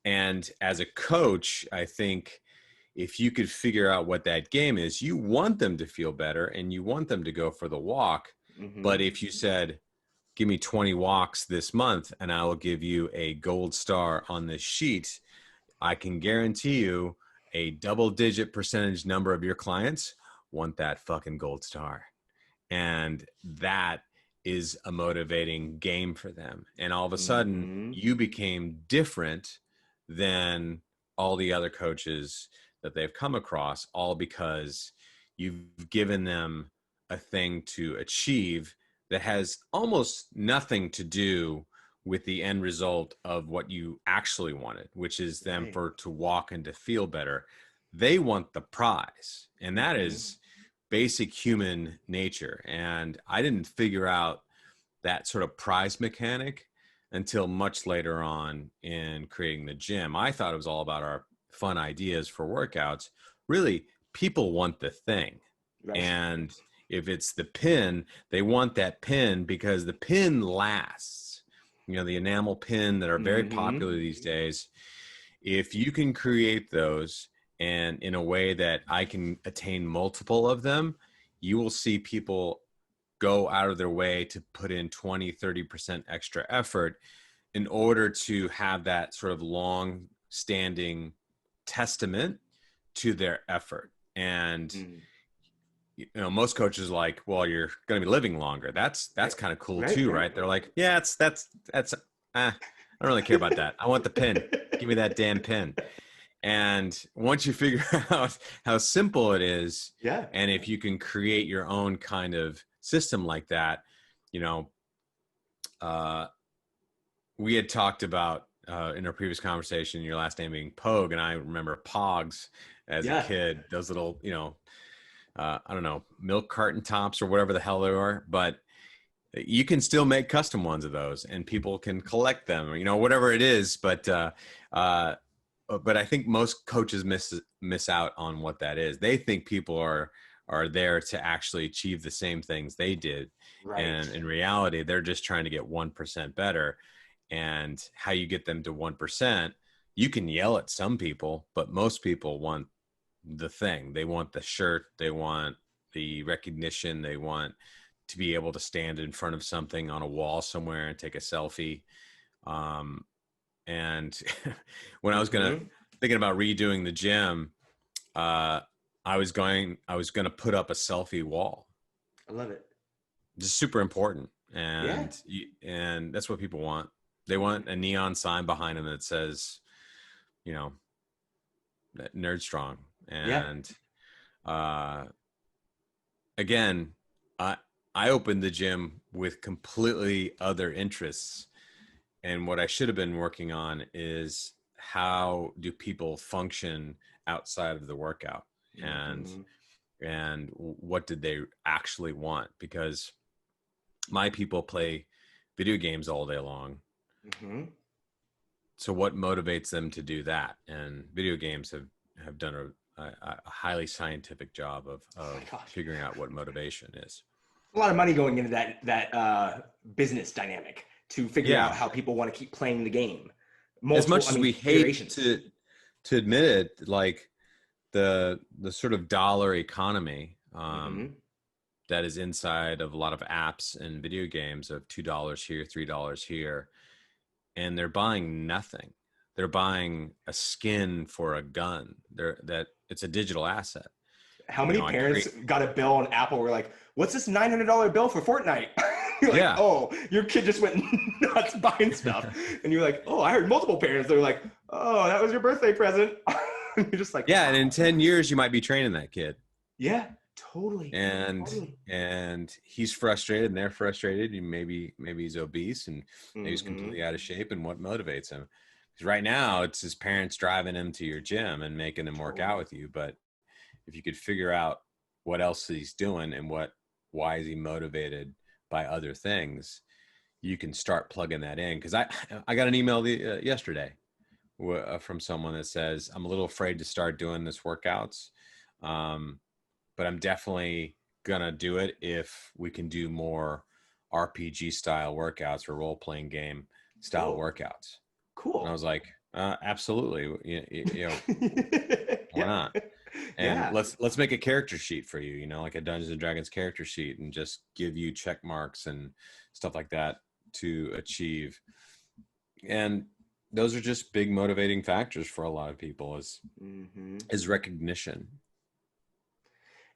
Speaker 2: And as a coach, I think if you could figure out what that game is, you want them to feel better and you want them to go for the walk.
Speaker 1: Mm-hmm.
Speaker 2: But if you said, give me 20 walks this month and I will give you a gold star on this sheet, I can guarantee you a double-digit percentage number of your clients want that fucking gold star. And that is a motivating game for them. And all of a sudden you became different than all the other coaches that they've come across, all because you've given them a thing to achieve that has almost nothing to do with the end result of what you actually wanted, which is them to walk and to feel better. They want the prize, and that is basic human nature. And I didn't figure out that sort of prize mechanic until much later on in creating the gym. I thought it was all about our fun ideas for workouts. Really, people want the thing. Right. And if it's the pin, they want that pin because the pin lasts. The enamel pin that are very popular these days. If you can create those, and in a way that I can attain multiple of them, you will see people go out of their way to put in 20, 30% extra effort in order to have that sort of long standing testament to their effort. And
Speaker 1: Mm.
Speaker 2: you know, most coaches are like, well, you're going to be living longer. That's
Speaker 1: Right.
Speaker 2: kind of cool
Speaker 1: Right.
Speaker 2: too,
Speaker 1: Right.
Speaker 2: right? They're like, yeah, that's I don't really care about that. I want the pin. Give me that damn pin. And once you figure out how simple it is,
Speaker 1: Yeah.
Speaker 2: and if you can create your own kind of system like that, you know, uh, we had talked about in our previous conversation, your last name being Pogue, and I remember Pogs as a
Speaker 1: Yeah.
Speaker 2: kid, those little, you know, I don't know, milk carton tops or whatever the hell they are, but you can still make custom ones of those and people can collect them, or, you know, whatever it is. But I think most coaches miss out on what that is. They think people are there to actually achieve the same things they did.
Speaker 1: Right.
Speaker 2: And in reality, they're just trying to get 1% better. And how you get them to 1%, you can yell at some people, but most people want the thing. They want the shirt, they want the recognition, they want to be able to stand in front of something on a wall somewhere and take a selfie. And when I was
Speaker 1: Mm-hmm.
Speaker 2: thinking about redoing the gym, uh, I was going to put up a selfie wall.
Speaker 1: I love it.
Speaker 2: Just super important,
Speaker 1: Yeah.
Speaker 2: and that's what people want. They want a neon sign behind them that says, you know, Nerd Strong.
Speaker 1: Yeah.
Speaker 2: And uh, again, I I opened the gym with completely other interests, and what I should have been working on is how do people function outside of the workout, and
Speaker 1: Mm-hmm.
Speaker 2: what did they actually want? Because my people play video games all day long.
Speaker 1: Mm-hmm.
Speaker 2: So what motivates them to do that? And video games have done a highly scientific job
Speaker 1: Oh my
Speaker 2: of
Speaker 1: gosh.
Speaker 2: figuring out what motivation is.
Speaker 1: A lot of money going into that business dynamic to figure
Speaker 2: Yeah.
Speaker 1: out how people want to keep playing the game.
Speaker 2: As
Speaker 1: Multiple,
Speaker 2: much
Speaker 1: I
Speaker 2: as
Speaker 1: mean,
Speaker 2: we hate
Speaker 1: iterations.
Speaker 2: to admit it, like the sort of dollar economy
Speaker 1: Mm-hmm.
Speaker 2: that is inside of a lot of apps and video games of $2 here, $3 here, and they're buying nothing. They're buying a skin for a gun. That it's a digital asset.
Speaker 1: How
Speaker 2: You
Speaker 1: many
Speaker 2: know, I
Speaker 1: parents
Speaker 2: create.
Speaker 1: got a bill on Apple? Were like, "What's this $900 bill for Fortnite?" You're like,
Speaker 2: Yeah,
Speaker 1: "Oh, your kid just went nuts buying stuff," and you're like, "Oh, I heard multiple parents. They're like, oh, that was your birthday present." And you're just like,
Speaker 2: yeah, and in
Speaker 1: "Wow,
Speaker 2: 10 years you might be training that kid,
Speaker 1: yeah, totally,
Speaker 2: and
Speaker 1: totally."
Speaker 2: he's frustrated and they're frustrated, and maybe he's obese and maybe he's
Speaker 1: Mm-hmm.
Speaker 2: completely out of shape, and what motivates him? Because right now it's his parents driving him to your gym and making him work out
Speaker 1: Totally.
Speaker 2: with you. But if you could figure out what else he's doing and why is he motivated by other things, you can start plugging that in. Because I got an email yesterday from someone that says, I'm a little afraid to start doing this workouts, but I'm definitely gonna do it if we can do more RPG style workouts or role playing game style
Speaker 1: Cool.
Speaker 2: workouts. And I
Speaker 1: Cool.
Speaker 2: was like, absolutely, you know, why
Speaker 1: Yeah.
Speaker 2: not? And
Speaker 1: Yeah.
Speaker 2: let's make a character sheet for you, you know, like a Dungeons and Dragons character sheet, and just give you check marks and stuff like that to achieve. And those are just big motivating factors for a lot of people
Speaker 1: Mm-hmm.
Speaker 2: is recognition.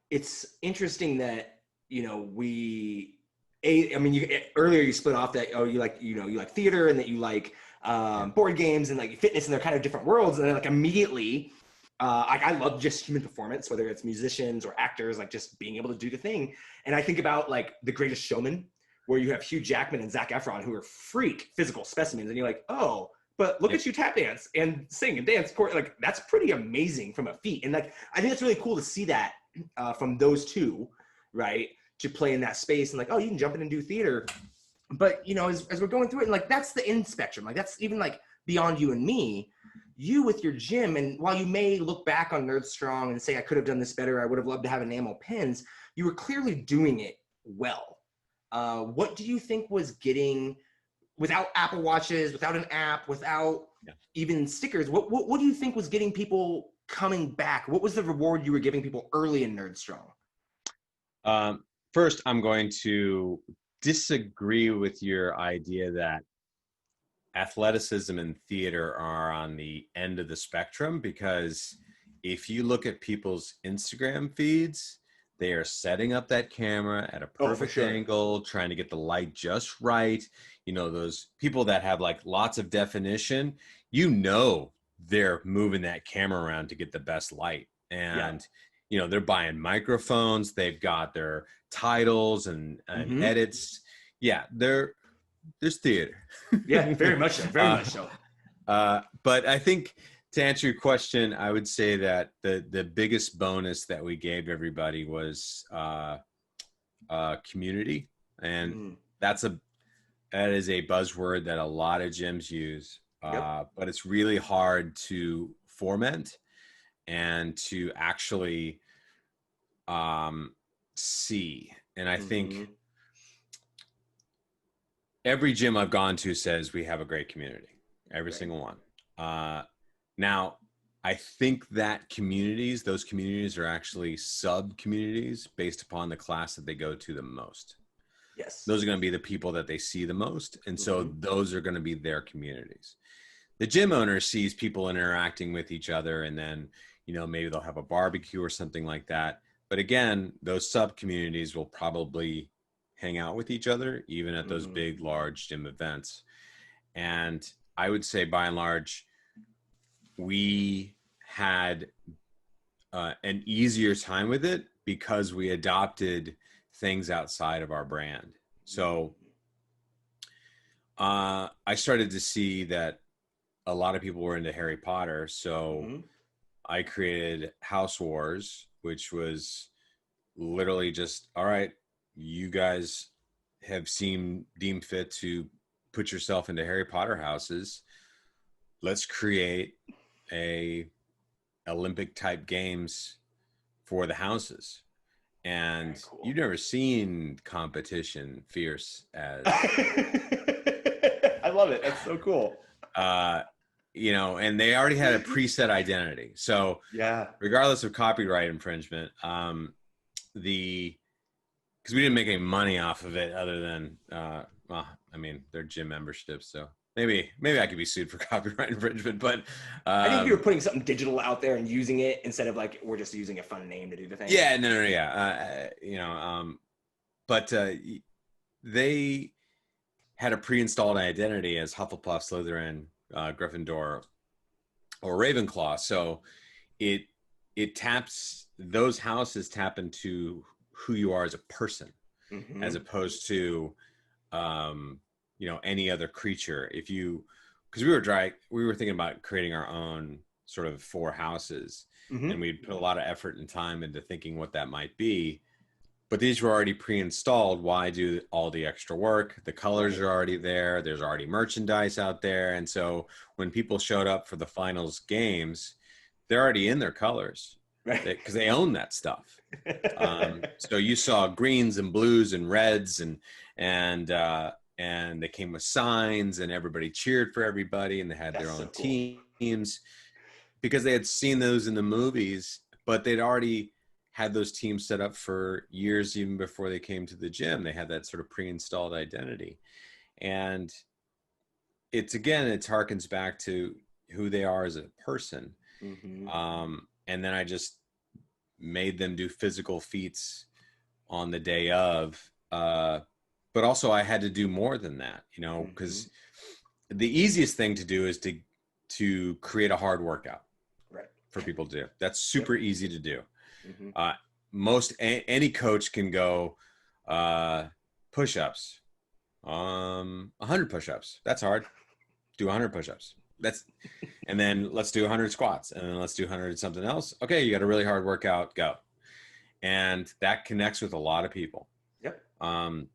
Speaker 1: It's interesting that I mean, earlier you split off that, oh, you like theater, and that you like
Speaker 2: Yeah.
Speaker 1: board games and like fitness, and they're kind of different worlds. And then like immediately, I love just human performance, whether it's musicians or actors, like just being able to do the thing. And I think about like The Greatest Showman, where you have Hugh Jackman and Zac Efron, who are freak physical specimens, and you're like, oh, but look
Speaker 2: Yep.
Speaker 1: at you tap dance and sing and dance. Like that's pretty amazing from a feat. And like I think it's really cool to see that from those two, right? To play in that space, and like, oh, you can jump in and do theater. But as we're going through it, and like that's the end spectrum. Like that's even like beyond you and me. You with your gym, and while you may look back on Nerd Strong and say, I could have done this better, I would have loved to have enamel pins, you were clearly doing it well. What do you think was getting, without Apple Watches, without an app, without
Speaker 2: Yeah.
Speaker 1: even stickers, what do you think was getting people coming back? What was the reward you were giving people early in Nerd Strong?
Speaker 2: First, I'm going to disagree with your idea that athleticism and theater are on the end of the spectrum, because if you look at people's Instagram feeds, they are setting up that camera at a
Speaker 1: Oh, for
Speaker 2: perfect
Speaker 1: sure.
Speaker 2: angle, trying to get the light just right. You know, those people that have like lots of definition, you know, they're moving that camera around to get the best light.
Speaker 1: Yeah.
Speaker 2: And, you know, they're buying microphones, they've got their titles and
Speaker 1: Hmm.
Speaker 2: edits. Yeah, there's theater.
Speaker 1: Yeah, very much so. Very much so.
Speaker 2: But I think, to answer your question, I would say that the biggest bonus that we gave everybody was community, and
Speaker 1: Mm.
Speaker 2: that is a buzzword that a lot of gyms use,
Speaker 1: Yep.
Speaker 2: but it's really hard to foment and to actually see. And I think
Speaker 1: Hmm.
Speaker 2: every gym I've gone to says we have a great community, every
Speaker 1: Right.
Speaker 2: single one. Now, I think that those communities are actually sub communities based upon the class that they go to the most.
Speaker 1: Yes.
Speaker 2: Those are going to be the people that they see the most. And so
Speaker 1: Hmm.
Speaker 2: those are going to be their communities. The gym owner sees people interacting with each other, and then, you know, maybe they'll have a barbecue or something like that. But again, those sub communities will probably hang out with each other, even at those
Speaker 1: Hmm.
Speaker 2: big, large gym events. And I would say by and large, we had an easier time with it because we adopted things outside of our brand. So I started to see that a lot of people were into Harry Potter. So
Speaker 1: Hmm.
Speaker 2: I created House Wars, which was literally just, all right, you guys have deemed fit to put yourself into Harry Potter houses. Let's create a Olympic type games for the houses.
Speaker 1: Very
Speaker 2: And
Speaker 1: cool.
Speaker 2: you've never seen competition fierce as
Speaker 1: I love it. That's so cool.
Speaker 2: uh you know, and they already had a preset identity. So
Speaker 1: Yeah.
Speaker 2: regardless of copyright infringement, the because we didn't make any money off of it other than well, I mean, they're gym memberships, so maybe I could be sued for copyright infringement. But
Speaker 1: I think if you were
Speaker 2: um
Speaker 1: putting something digital out there and using it instead of like we're just using a fun name to do the thing.
Speaker 2: yeah, no, yeah, you know, but they had a pre-installed identity as Hufflepuff, Slytherin, Gryffindor, or Ravenclaw. So it those houses tap into who you are as a person, as
Speaker 1: Hmm.
Speaker 2: opposed to you know, any other creature. If you because we were thinking about creating our own sort of four houses, and
Speaker 1: Hmm.
Speaker 2: we'd put a lot of effort and time into thinking what that might be. But these were already pre-installed. Why do all the extra work? The colors
Speaker 1: Right.
Speaker 2: are already there. There's already merchandise out there. And so when people showed up for the finals games, they're already in their colors
Speaker 1: Right.
Speaker 2: because they own that stuff. So you saw greens and blues and reds and and they came with signs, and everybody cheered for everybody, and they had
Speaker 1: That's
Speaker 2: their
Speaker 1: so
Speaker 2: own
Speaker 1: cool.
Speaker 2: teams because they had seen those in the movies, but they'd already had those teams set up for years even before they came to the gym. They had that sort of pre-installed identity. And it harkens back to who they are as a person.
Speaker 1: Hmm.
Speaker 2: And then I just made them do physical feats on the day of. But also I had to do more than that, you know,
Speaker 1: Hmm.
Speaker 2: because the easiest thing to do is to create a hard workout
Speaker 1: Right.
Speaker 2: for people to do. That's
Speaker 1: Yep.
Speaker 2: super easy to do.
Speaker 1: Hmm.
Speaker 2: Uh, any coach can go push-ups, 100 push-ups. That's hard. Do 100 push-ups. And then let's do 100 squats, and then let's do 100 something else. Okay, you got a really hard workout. Go, and that connects with a lot of people.
Speaker 1: Yep.
Speaker 2: Um,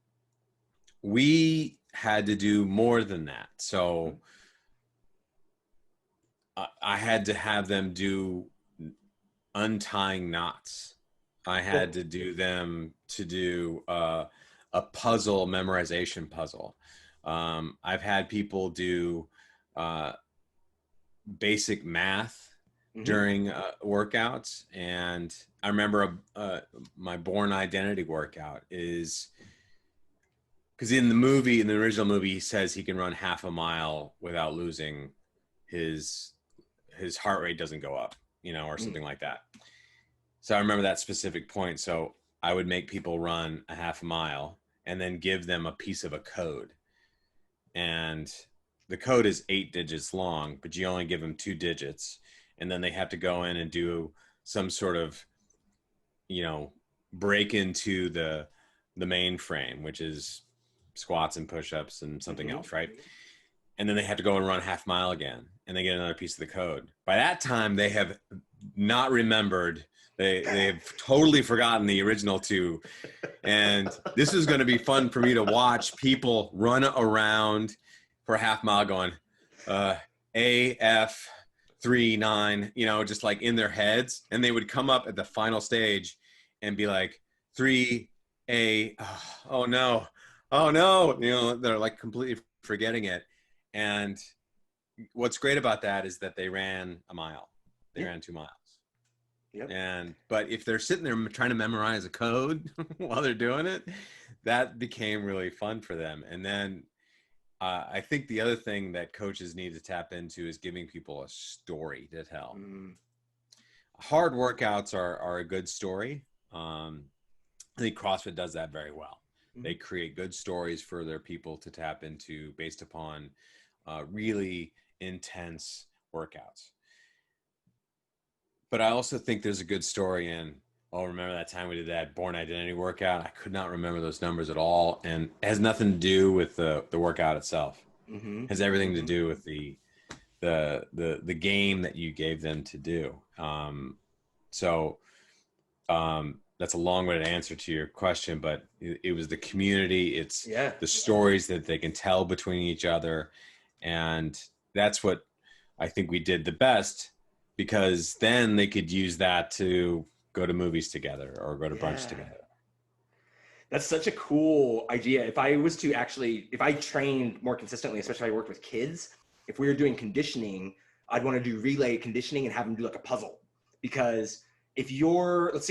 Speaker 2: we had to do more than that,
Speaker 1: Hmm.
Speaker 2: so I had to have them do untying knots. I had
Speaker 1: Cool.
Speaker 2: to do them to do a puzzle memorization puzzle. I've had people do uh, basic math
Speaker 1: Hmm.
Speaker 2: during workouts, and I remember my Born Identity workout is in the original movie, he says he can run half a mile without losing his heart rate doesn't go up, or something like that. So I remember that specific point. So I would make people run a half a mile and then give them a piece of a code. And the code is 8 digits long, but you only give them 2 digits. And then they have to go in and do some sort of, break into the mainframe, which is squats and push-ups and something else, right? And then they have to go and run a half mile again, and they get another piece of the code. By that time, they have not remembered. They've totally forgotten the original 2. And this is going to be fun for me to watch people run around for a half mile going, AF 39, just like in their heads. And they would come up at the final stage and be like 3A, oh no, they're like completely forgetting it. And what's great about that is that they ran a mile. They ran 2 miles. Yep. But if they're sitting there trying to memorize a code while they're doing it, that became really fun for them. And then I think the other thing that coaches need to tap into is giving people a story to tell. Hard workouts are a good story. I think CrossFit does that very well. They create good stories for their people to tap into based upon really intense workouts. But I also think there's a good story in, remember that time we did that Born Identity workout? I could not remember those numbers at all. And it has nothing to do with the workout itself. It has everything to do with the game that you gave them to do. That's a long-winded answer to your question, but it was the community. It's the stories that they can tell between each other. And that's what I think we did the best, because then they could use that to go to movies together or go to brunch together.
Speaker 1: That's such a cool idea. If I trained more consistently, especially if I worked with kids, if we were doing conditioning, I'd want to do relay conditioning and have them do like a puzzle. Because let's say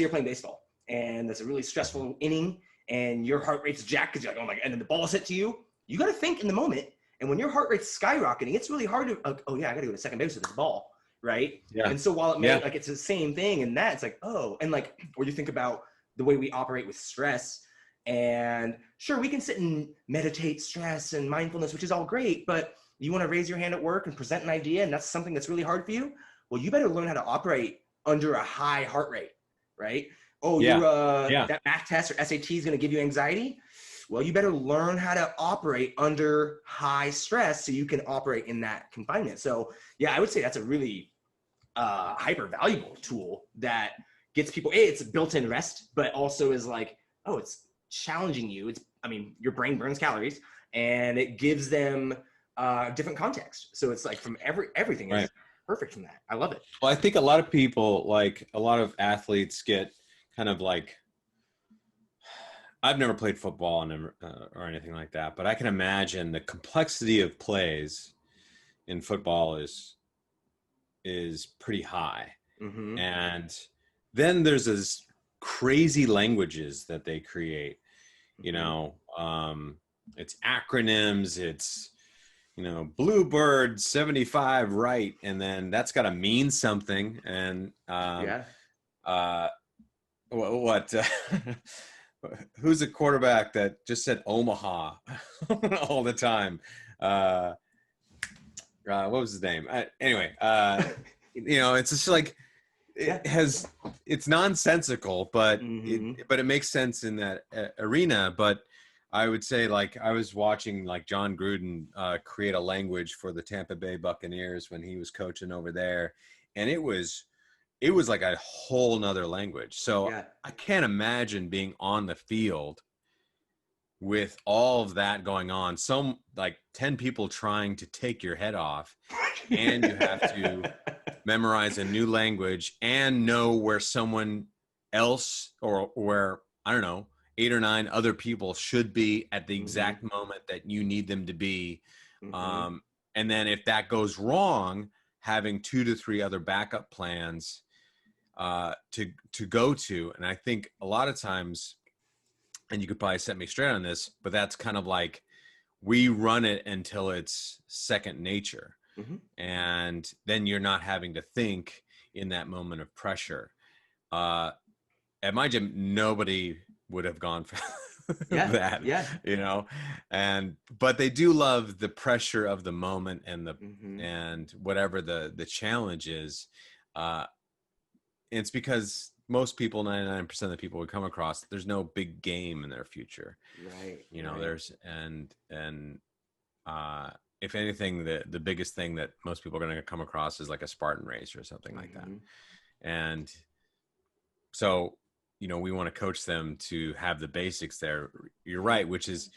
Speaker 1: you're playing baseball and that's a really stressful inning and your heart rate's jacked because you're like, oh my God, and then the ball is hit to you, you got to think in the moment. And when your heart rate's skyrocketing, it's really hard to, I got to go to second base with this ball. Right. Yeah. And so while it may like it's the same thing and that it's like, and like, or you think about the way we operate with stress, and sure, we can sit and meditate stress and mindfulness, which is all great, but you want to raise your hand at work and present an idea, and that's something that's really hard for you. Well, you better learn how to operate under a high heart rate, right? That math test or SAT is going to give you anxiety. Well, you better learn how to operate under high stress so you can operate in that confinement. So I would say that's a really hyper valuable tool that gets people, it's built-in rest, but also is like, it's challenging you. Your brain burns calories and it gives them different context. So it's like from everything is perfect from that. I love it.
Speaker 2: Well, I think a lot of people, like a lot of athletes, get kind of like, I've never played football or anything like that, but I can imagine the complexity of plays in football is pretty high. And then there's this crazy languages that they create, it's acronyms, it's, Bluebird 75, right. And then that's got to mean something. And who's a quarterback that just said Omaha all the time? What was his name? Anyway, it's just like it's nonsensical, but it makes sense in that arena. But I would say, like, I was watching like John Gruden create a language for the Tampa Bay Buccaneers when he was coaching over there, and it was like a whole nother language. So I can't imagine being on the field with all of that going on. Some like 10 people trying to take your head off, and you have to memorize a new language and know where someone else or where, I don't know, 8 or 9 other people should be at the exact moment that you need them to be. And then if that goes wrong, having 2 to 3 other backup plans to go to. And I think a lot of times and you could probably set me straight on this, but that's kind of like, we run it until it's second nature.
Speaker 1: Mm-hmm.
Speaker 2: And then you're not having to think in that moment of pressure. At my gym, nobody would have gone for that,
Speaker 1: Yeah.
Speaker 2: but they do love the pressure of the moment and
Speaker 1: Mm-hmm.
Speaker 2: and whatever the challenge is. It's because most people, 99% of the people we come across, there's no big game in their future.
Speaker 1: Right.
Speaker 2: There's, if anything, the biggest thing that most people are going to come across is like a Spartan race or something like that. And so, we want to coach them to have the basics there. You're right, which is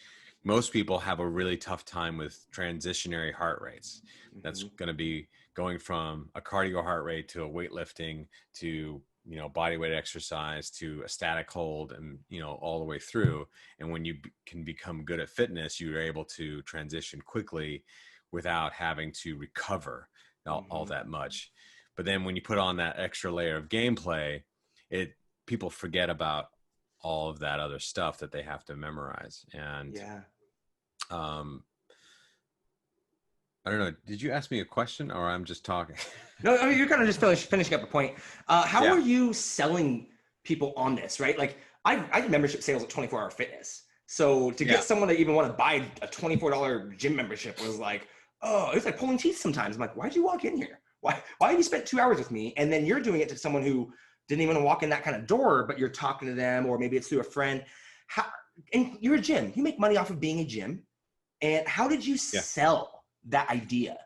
Speaker 2: most people have a really tough time with transitionary heart rates. That's going to be going from a cardio heart rate to a weightlifting to, body weight exercise to a static hold, and, all the way through. And when you can become good at fitness, you're able to transition quickly without having to recover all that much. But then when you put on that extra layer of gameplay, people forget about all of that other stuff that they have to memorize. And I don't know. Did you ask me a question, or I'm just talking?
Speaker 1: No, I mean, you're kind of just finishing up a point. How are you selling people on this, right? Like I did membership sales at 24 Hour Fitness. So to get someone to even want to buy a $24 gym membership was like, oh, it was like pulling teeth sometimes. I'm like, why'd you walk in here? Why have you spent 2 hours with me? And then you're doing it to someone who didn't even walk in that kind of door, but you're talking to them, or maybe it's through a friend. And you're a gym. You make money off of being a gym. And how did you sell that idea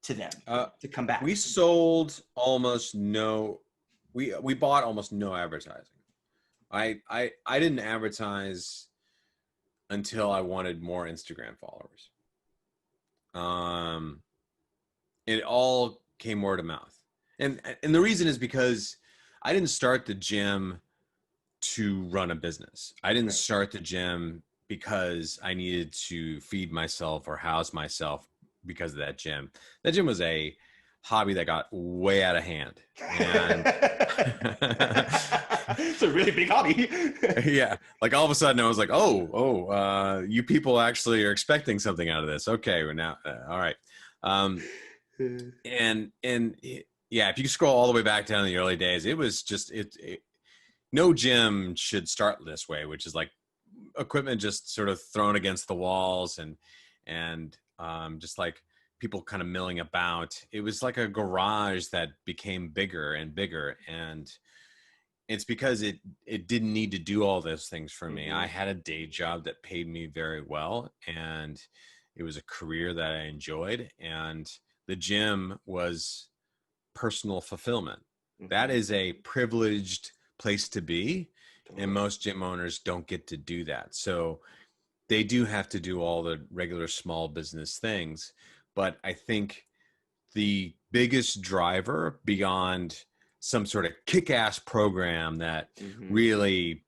Speaker 1: to them to come back?
Speaker 2: We sold almost no. We bought almost no advertising. I didn't advertise until I wanted more Instagram followers. It all came word of mouth, and the reason is because I didn't start the gym to run a business. I didn't start the gym because I needed to feed myself or house myself because of that gym. That gym was a hobby that got way out of hand. And
Speaker 1: it's a really big hobby.
Speaker 2: Yeah. Like all of a sudden I was like, you people actually are expecting something out of this. Okay. Well, now, all right. If you scroll all the way back down in the early days, it was just, no gym should start this way, which is like equipment just sort of thrown against the walls and just like people kind of milling about. It was like a garage that became bigger and bigger. And it's because it didn't need to do all those things for me. I had a day job that paid me very well, and it was a career that I enjoyed. And the gym was personal fulfillment. That is a privileged place to be. And most gym owners don't get to do that. So they do have to do all the regular small business things. But I think the biggest driver beyond some sort of kick-ass program that really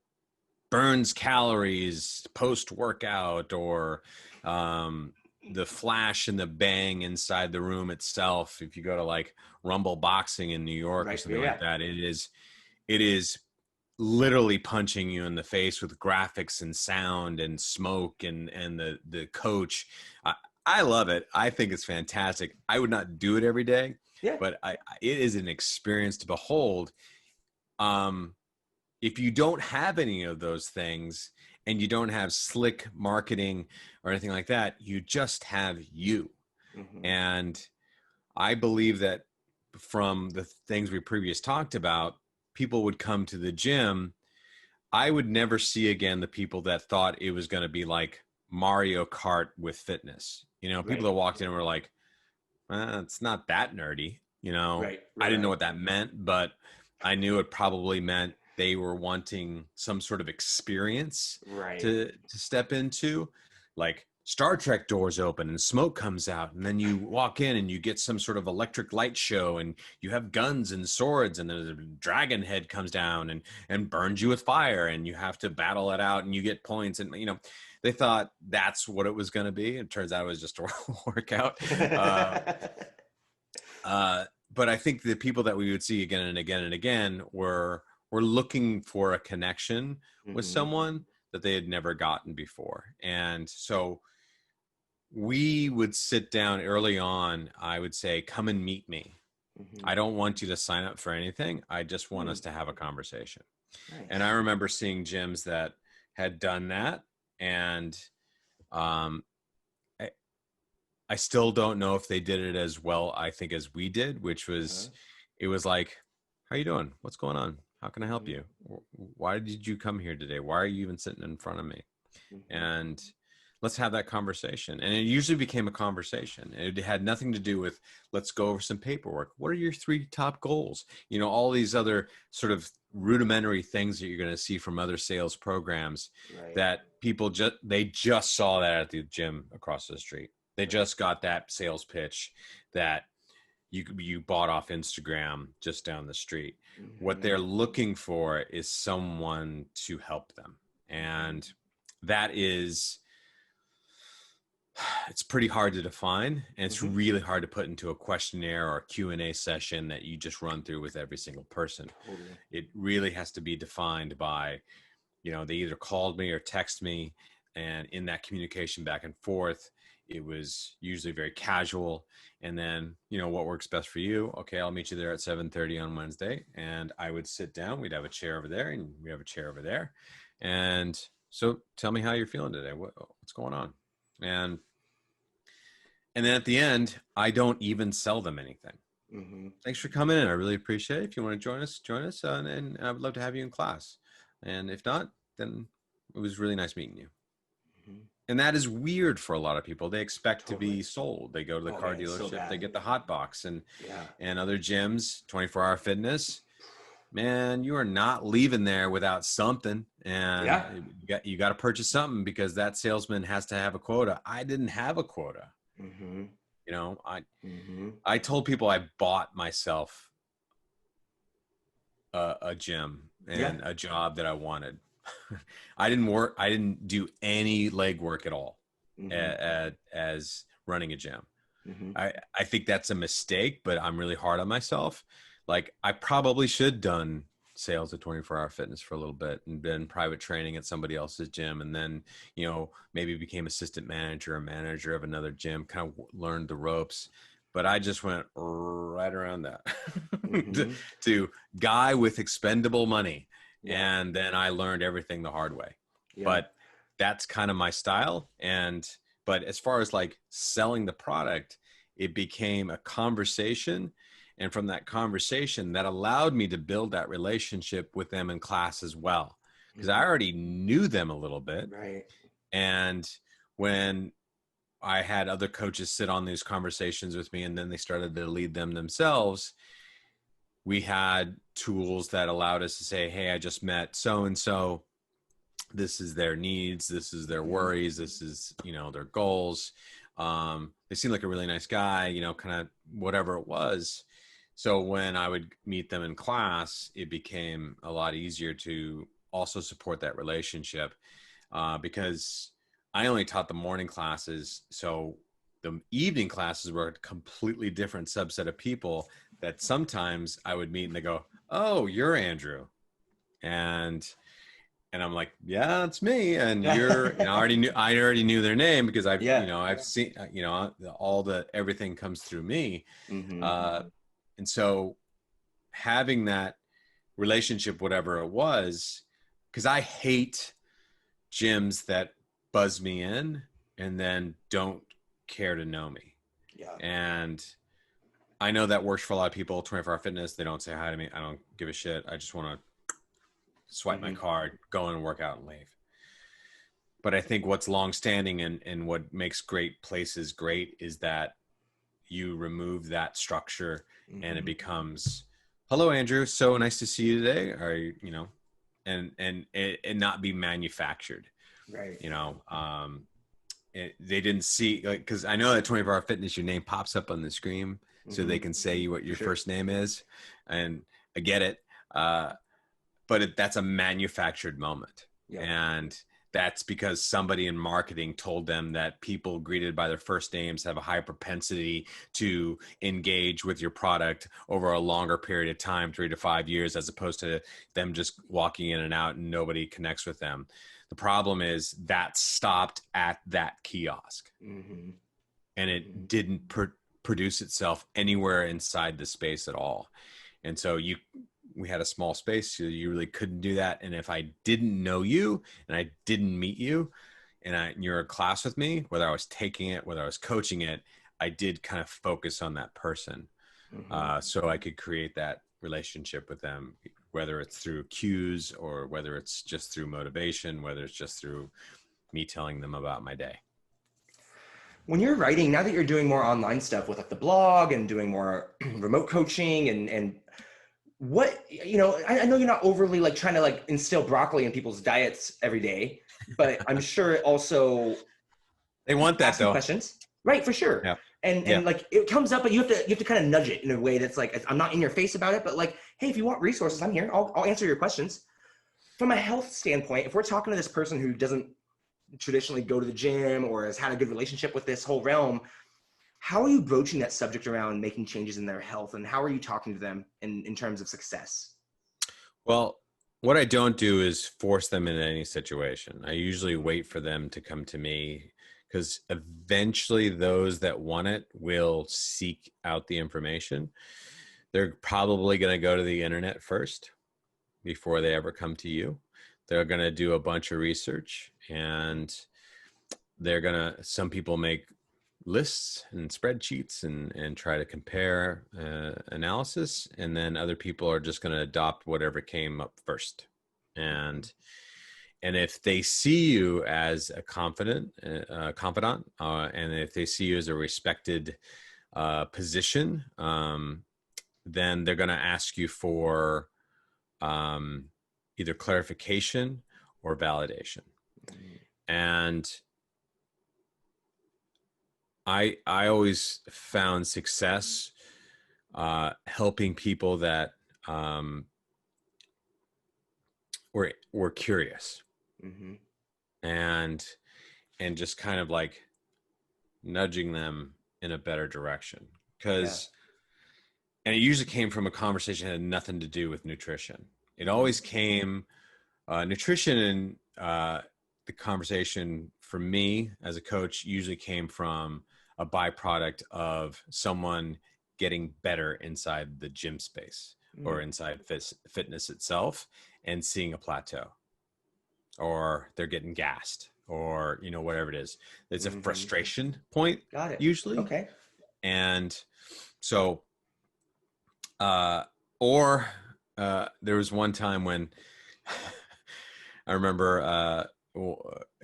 Speaker 2: burns calories post-workout, or the flash and the bang inside the room itself. If you go to like Rumble Boxing in New York or something like that, it is literally punching you in the face with graphics and sound and smoke and the coach. I love it. I think it's fantastic. I would not do it every day, but it is an experience to behold. If you don't have any of those things and you don't have slick marketing or anything like that, you just have you. And I believe that from the things we previously talked about, people would come to the gym. I would never see again the people that thought it was going to be like Mario Kart with fitness. People that walked in and were like, it's not that nerdy. I didn't know what that meant, but I knew it probably meant they were wanting some sort of experience to step into. Like Star Trek doors open and smoke comes out, and then you walk in and you get some sort of electric light show, and you have guns and swords, and the dragon head comes down and burns you with fire, and you have to battle it out, and you get points. And they thought that's what it was going to be. It turns out it was just a workout. But I think the people that we would see again and again and again were looking for a connection with someone that they had never gotten before. And so we would sit down early on. I would say, come and meet me. I don't want you to sign up for anything. I just want us to have a conversation.
Speaker 1: Nice.
Speaker 2: And I remember seeing gyms that had done that. And I still don't know if they did it as well, I think, as we did, which was, it was like, how you doing? What's going on? How can I help you? Why did you come here today? Why are you even sitting in front of me? And let's have that conversation. And it usually became a conversation. It had nothing to do with, let's go over some paperwork. What are your 3 top goals? You know, all these other sort of rudimentary things that you're going to see from other sales programs that people they just saw that at the gym across the street. They just got that sales pitch that you bought off Instagram just down the street. What they're looking for is someone to help them. And that is, it's pretty hard to define, and it's really hard to put into a questionnaire or a Q&A session that you just run through with every single person. It really has to be defined by, you know, they either called me or text me, and in that communication back and forth, it was usually very casual. And then, you know, what works best for you? Okay, I'll meet you there at 7:30 on Wednesday. And I would sit down, we'd have a chair over there and we have a chair over there. And so tell me how you're feeling today. What's going on? And then at the end, I don't even sell them anything. Thanks for coming in. I really appreciate it. If you want to join us, and I would love to have you in class. And if not, then it was really nice meeting you. And that is weird for a lot of people. They expect to be sold. They go to the car dealership, they get the hot box, and other gyms, 24-hour fitness. Man, you are not leaving there without something. And you got to purchase something, because that salesman has to have a quota. I didn't have a quota. You know, I told people I bought myself a gym and a job that I wanted. I didn't do any legwork at all as running a gym. I think that's a mistake, but I'm really hard on myself. Like, I probably should done sales at 24-hour fitness for a little bit and been private training at somebody else's gym. And then, you know, maybe became assistant manager or manager of another gym, kind of learned the ropes. But I just went right around that to guy with expendable money. And then I learned everything the hard way. But that's kind of my style. But as far as like selling the product, it became a conversation. And from that conversation, that allowed me to build that relationship with them in class as well, because I already knew them a little bit. And when I had other coaches sit on these conversations with me, and then they started to lead them themselves, we had tools that allowed us to say, hey, I just met so-and-so. This is their needs. This is their worries. This is, you know, their goals. They seem like a really nice guy, you know, kind of whatever it was. So when I would meet them in class, it became a lot easier to also support that relationship, because I only taught the morning classes. So the evening classes were a completely different subset of people that sometimes I would meet and they go, oh, you're Andrew. And I'm like, yeah, it's me. And you're, you know, I already knew their name, because I've, you know, I've seen, you know, everything comes through me. And so having that relationship, whatever it was, because I hate gyms that buzz me in and then don't care to know me. And I know that works for a lot of people. 24-hour fitness, they don't say hi to me. I don't give a shit. I just want to swipe my card, go in and work out and leave. But I think what's longstanding and what makes great places great is that you remove that structure and it becomes, hello, Andrew. So nice to see you today. Or, you know, and not be manufactured. You know, they didn't see, like, because I know that 24-hour fitness, your name pops up on the screen so they can say what your first name is. And I get it. But that's a manufactured moment. And that's because somebody in marketing told them that people greeted by their first names have a high propensity to engage with your product over a longer period of time, 3 to 5 years, as opposed to them just walking in and out and nobody connects with them. The problem is that stopped at that kiosk,
Speaker 1: Mm-hmm.
Speaker 2: and it didn't produce itself anywhere inside the space at all. And so we had a small space, so you really couldn't do that. And if I didn't know you and I didn't meet you and you're in class with me, whether I was taking it, whether I was coaching it, I did kind of focus on that person. So I could create that relationship with them, whether it's through cues or whether it's just through motivation, whether it's just through me telling them about my day.
Speaker 1: When you're writing, now that you're doing more online stuff with like the blog and doing more remote coaching and what, I know you're not overly like trying to like instill broccoli in people's diets every day, but I'm sure it also
Speaker 2: they want that though.
Speaker 1: Questions, right? For sure.
Speaker 2: Yeah.
Speaker 1: And like it comes up, but you have to kind of nudge it in a way that's like, I'm not in your face about it, but like, hey, if you want resources, I'm here. I'll answer your questions. From a health standpoint, if we're talking to this person who doesn't traditionally go to the gym or has had a good relationship with this whole realm, how are you broaching that subject around making changes in their health, and how are you talking to them in terms of success?
Speaker 2: Well, what I don't do is force them in any situation. I usually wait for them to come to me, because eventually those that want it will seek out the information. They're probably going to go to the internet first before they ever come to you. They're going to do a bunch of research, and some people make lists and spreadsheets and try to compare analysis, and then other people are just going to adopt whatever came up first. And if they see you as a confidant, and if they see you as a respected position, then they're going to ask you for either clarification or validation. And I always found success helping people that were curious, and just kind of like nudging them in a better direction. And it usually came from a conversation that had nothing to do with nutrition. It always came nutrition, and the conversation for me as a coach usually came from a byproduct of someone getting better inside the gym space or inside fitness itself, and seeing a plateau, or they're getting gassed, or whatever it is. It's a frustration point.
Speaker 1: Got it.
Speaker 2: Usually.
Speaker 1: Okay.
Speaker 2: And so there was one time when I remember a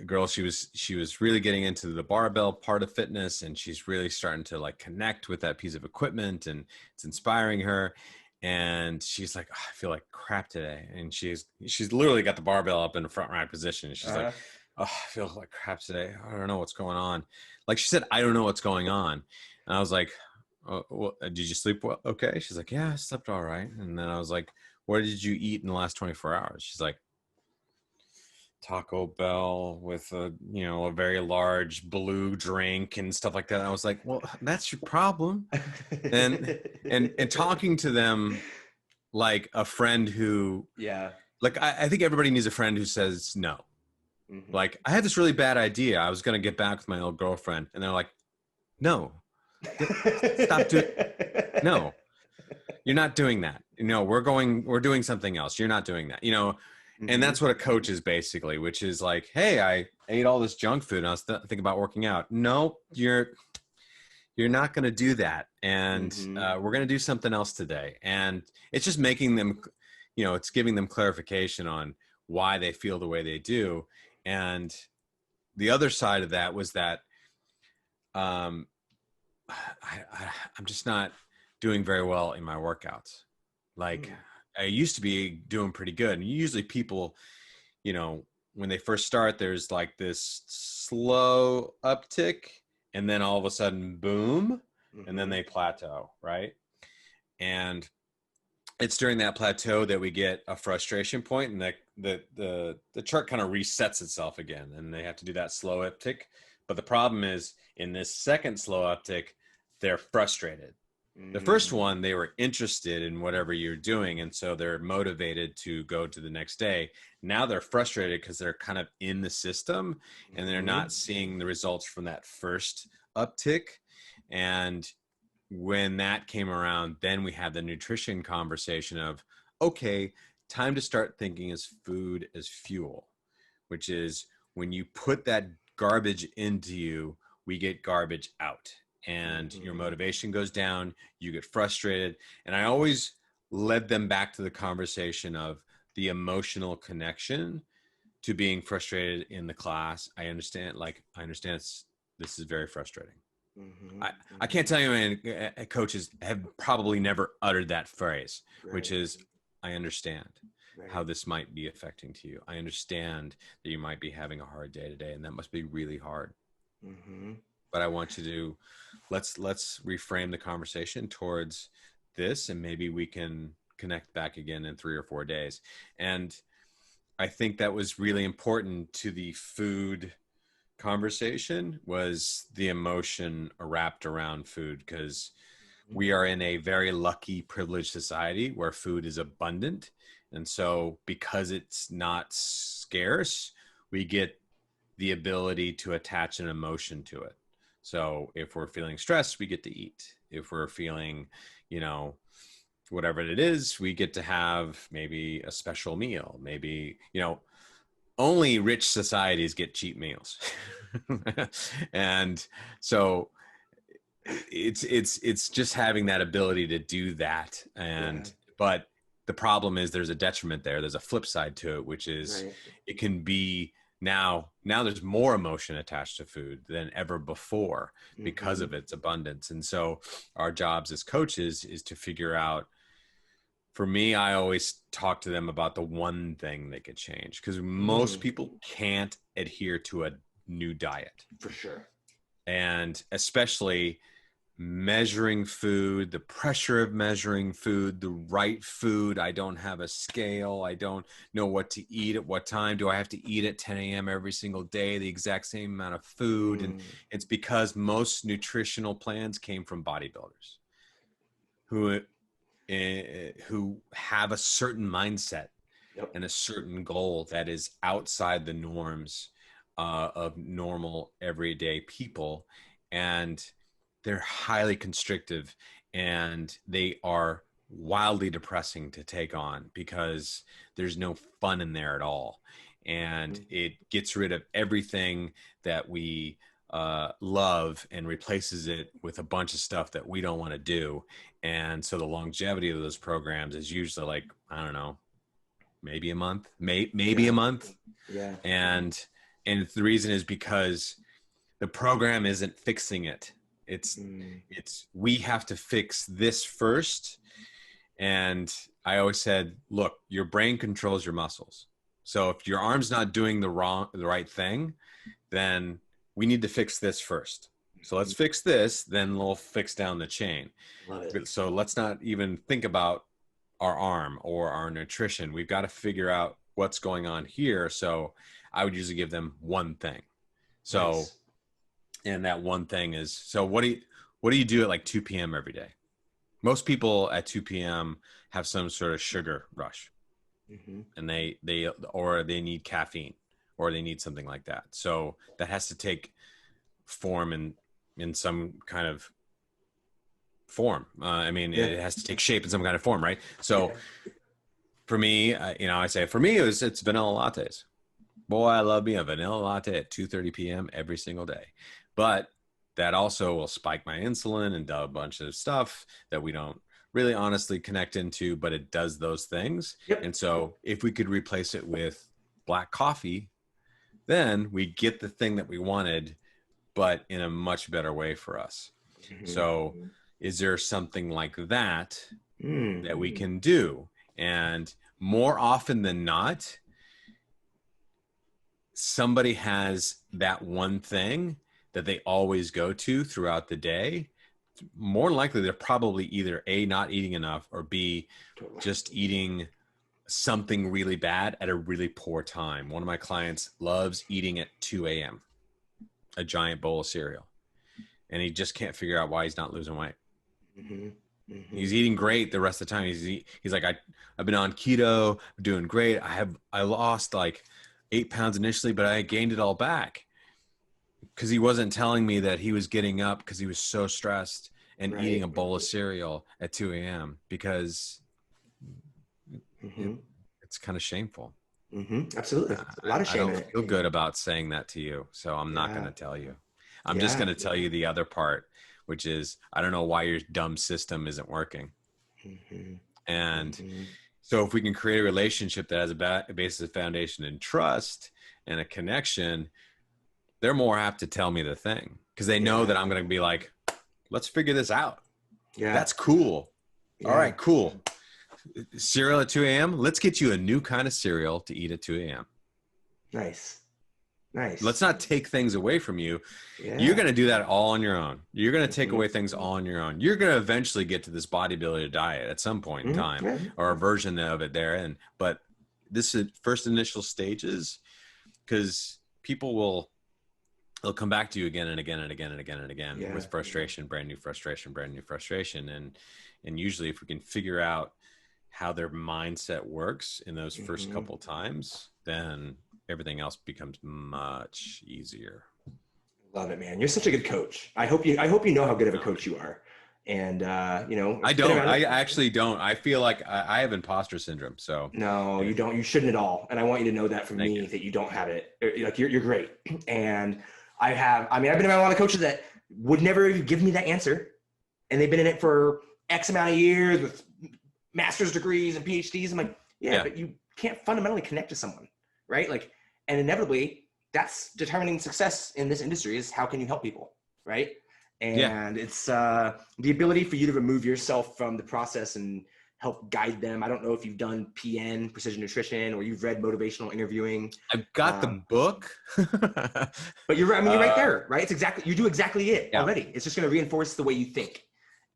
Speaker 2: girl, she was really getting into the barbell part of fitness, and she's really starting to like connect with that piece of equipment, and it's inspiring her. And she's like, oh, I feel like crap today. And she's literally got the barbell up in the front rack position. And she's like, oh, I feel like crap today. I don't know what's going on. Like she said, I don't know what's going on. And I was like, oh, well, did you sleep well? Okay. She's like, yeah, I slept all right. And then I was like, what did you eat in the last 24 hours? She's like, Taco Bell with a very large blue drink and stuff like that. I was like, well, that's your problem. and talking to them like a friend who, like, I think everybody needs a friend who says no. Like, I had this really bad idea. I was going to get back with my old girlfriend, and they're like, no, stop doing. No, you're not doing that. We're doing something else. You're not doing that. And that's what a coach is basically, which is like, hey, I ate all this junk food and I was thinking about working out. No, you're not going to do that. And we're going to do something else today. And it's just making them, it's giving them clarification on why they feel the way they do. And the other side of that was that I'm just not doing very well in my workouts. Like, I used to be doing pretty good. And usually people, when they first start, there's like this slow uptick, and then all of a sudden, boom, and then they plateau, right? And it's during that plateau that we get a frustration point, and the chart kind of resets itself again, and they have to do that slow uptick. But the problem is, in this second slow uptick, they're frustrated. The first one, they were interested in whatever you're doing, and so they're motivated to go to the next day. Now they're frustrated because they're kind of in the system and they're not seeing the results from that first uptick. And when that came around, then we had the nutrition conversation of, okay, time to start thinking as food as fuel, which is when you put that garbage into you, we get garbage out. And your motivation goes down, you get frustrated. And I always led them back to the conversation of the emotional connection to being frustrated in the class. I understand this is very frustrating. I can't tell you how many coaches have probably never uttered that phrase, which is, I understand how this might be affecting to you. I understand that you might be having a hard day today, and that must be really hard. But I want you to let's reframe the conversation towards this, and maybe we can connect back again in 3 or 4 days. And I think that was really important to the food conversation, was the emotion wrapped around food, because we are in a very lucky, privileged society where food is abundant. And so because it's not scarce, we get the ability to attach an emotion to it. So if we're feeling stressed, we get to eat. If we're feeling, whatever it is, we get to have maybe a special meal. Maybe, only rich societies get cheap meals. And so it's just having that ability to do that. But the problem is there's a detriment there. There's a flip side to it, which is it can be now there's more emotion attached to food than ever before because of its abundance. And so our jobs as coaches is to figure out, for me, I always talk to them about the one thing they could change, because most people can't adhere to a new diet.
Speaker 1: For sure.
Speaker 2: And especially measuring food, the pressure of measuring food, the right food. I don't have a scale. I don't know what to eat at what time. Do I have to eat at 10 a.m. every single day, the exact same amount of food? And it's because most nutritional plans came from bodybuilders who have a certain mindset and a certain goal that is outside the norms of normal everyday people. And they're highly constrictive, and they are wildly depressing to take on because there's no fun in there at all. And it gets rid of everything that we love and replaces it with a bunch of stuff that we don't want to do. And so the longevity of those programs is usually like, I don't know, maybe a month, maybe a month. And the reason is because the program isn't fixing it. It's we have to fix this first. And I always said, look, your brain controls your muscles. So if your arm's not doing the right thing, then we need to fix this first. So let's fix this, then we'll fix down the chain. So let's not even think about our arm or our nutrition. We've got to figure out what's going on here. So I would usually give them one thing. So and that one thing is, so what do you do at like 2 p.m. every day? Most people at 2 p.m. have some sort of sugar rush, and they need caffeine, or they need something like that. So that has to take form in some kind of form. It has to take shape in some kind of form, right? So for me, I say for me it's vanilla lattes. Boy, I love me a vanilla latte at 2:30 p.m. every single day. But that also will spike my insulin and do a bunch of stuff that we don't really honestly connect into, but it does those things. And so if we could replace it with black coffee, then we get the thing that we wanted, but in a much better way for us. So is there something like that that we can do? And more often than not, somebody has that one thing that they always go to throughout the day. More than likely, they're probably either A, not eating enough, or B, just eating something really bad at a really poor time. One of my clients loves eating at 2 a.m., a giant bowl of cereal. And he just can't figure out why he's not losing weight.
Speaker 1: Mm-hmm. Mm-hmm.
Speaker 2: He's eating great the rest of the time. He's like, I've been on keto, I'm doing great. I lost like 8 pounds initially, but I gained it all back. Because he wasn't telling me that he was getting up because he was so stressed and eating a bowl of cereal at 2 a.m. because it's kind of shameful.
Speaker 1: Absolutely. A lot of shame.
Speaker 2: I don't feel good about saying that to you, so I'm not going to tell you. I'm just going to tell you the other part, which is I don't know why your dumb system isn't working. And so if we can create a relationship that has a basis of foundation in trust and a connection, they're more apt to tell me the thing because they know that I'm going to be like, let's figure this out. Yeah. That's cool. Yeah. All right, cool. Cereal at 2 a.m. Let's get you a new kind of cereal to eat at 2 a.m.
Speaker 1: Nice.
Speaker 2: Let's not take things away from you. Yeah. You're going to do that all on your own. You're going to take away things all on your own. You're going to eventually get to this bodybuilder diet at some point in time or a version of it therein. But this is first initial stages because people they'll come back to you again and again and again and again and again with frustration, brand new frustration. And usually if we can figure out how their mindset works in those first couple times, then everything else becomes much easier.
Speaker 1: Love it, man. You're such a good coach. I hope you know how good of a coach you are. And
Speaker 2: I don't. I actually don't. I feel like I have imposter syndrome. So
Speaker 1: no, you don't. You shouldn't at all. And I want you to know that from me that you don't have it. Like you're great. And I've been around a lot of coaches that would never give me that answer, and they've been in it for X amount of years with master's degrees and PhDs. I'm like, but you can't fundamentally connect to someone, right? Like. And inevitably, that's determining success in this industry is how can you help people, right? And it's the ability for you to remove yourself from the process and help guide them. I don't know if you've done PN, Precision Nutrition, or you've read motivational interviewing.
Speaker 2: I've got the book.
Speaker 1: But you're right there, right? You do exactly it already. It's just going to reinforce the way you think.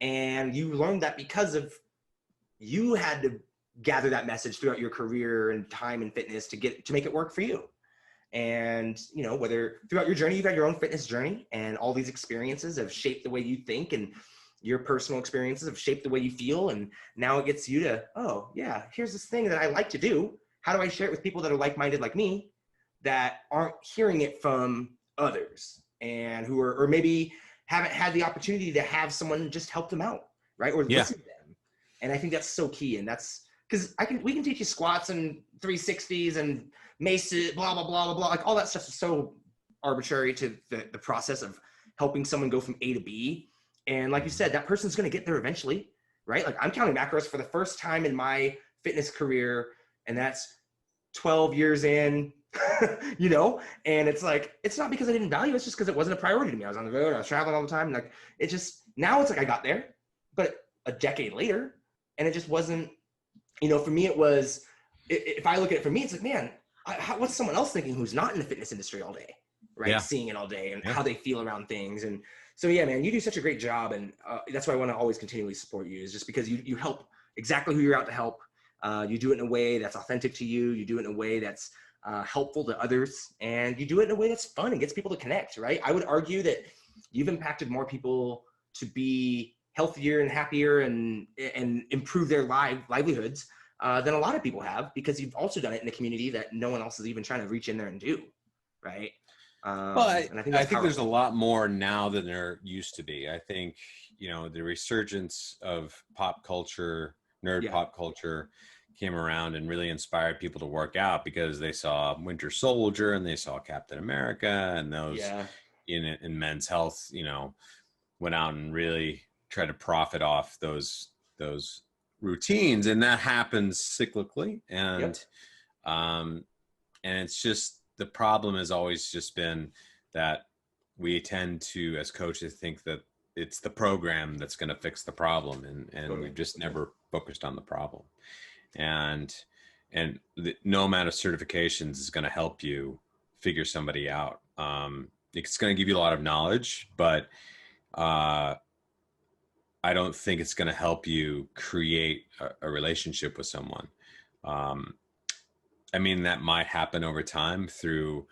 Speaker 1: And you learned that because of you had to gather that message throughout your career and time and fitness to make it work for you. And, whether throughout your journey, you've had your own fitness journey and all these experiences have shaped the way you think and your personal experiences have shaped the way you feel. And now it gets you to, oh yeah, here's this thing that I like to do. How do I share it with people that are like-minded like me that aren't hearing it from others and who are, or maybe haven't had the opportunity to have someone just help them out, right? Or listen to them. And I think that's so key. And that's because we can teach you squats and 360s and maces, blah, blah, blah, blah, blah. Like all that stuff is so arbitrary to the process of helping someone go from A to B. And like you said, that person's going to get there eventually, right? Like I'm counting macros for the first time in my fitness career, and that's 12 years in, and it's like, it's not because I didn't value it, it's just because it wasn't a priority to me. I was on the road, I was traveling all the time. Like now it's like I got there, but a decade later, and it just wasn't, for me, it was, if I look at it for me, it's like, man, what's someone else thinking who's not in the fitness industry all day, right? Yeah. Seeing it all day and how they feel around things. And so, yeah, man, you do such a great job. And that's why I want to always continually support you, is just because you help exactly who you're out to help. You do it in a way that's authentic to you. You do it in a way that's helpful to others. And you do it in a way that's fun and gets people to connect, right? I would argue that you've impacted more people to be healthier and happier and improve their livelihoods than a lot of people have, because you've also done it in a community that no one else is even trying to reach in there and do, right?
Speaker 2: Well, I think there's a lot more now than there used to be. I think, the resurgence of pop culture, pop culture came around and really inspired people to work out because they saw Winter Soldier and they saw Captain America and those in Men's Health, went out and really tried to profit off those routines, and that happens cyclically. And and it's just, the problem has always just been that we tend to, as coaches, think that it's the program that's going to fix the problem, and we've just never focused on the problem. And no amount of certifications is going to help you figure somebody out. It's going to give you a lot of knowledge, but I don't think it's going to help you create a relationship with someone. I mean, that might happen over time through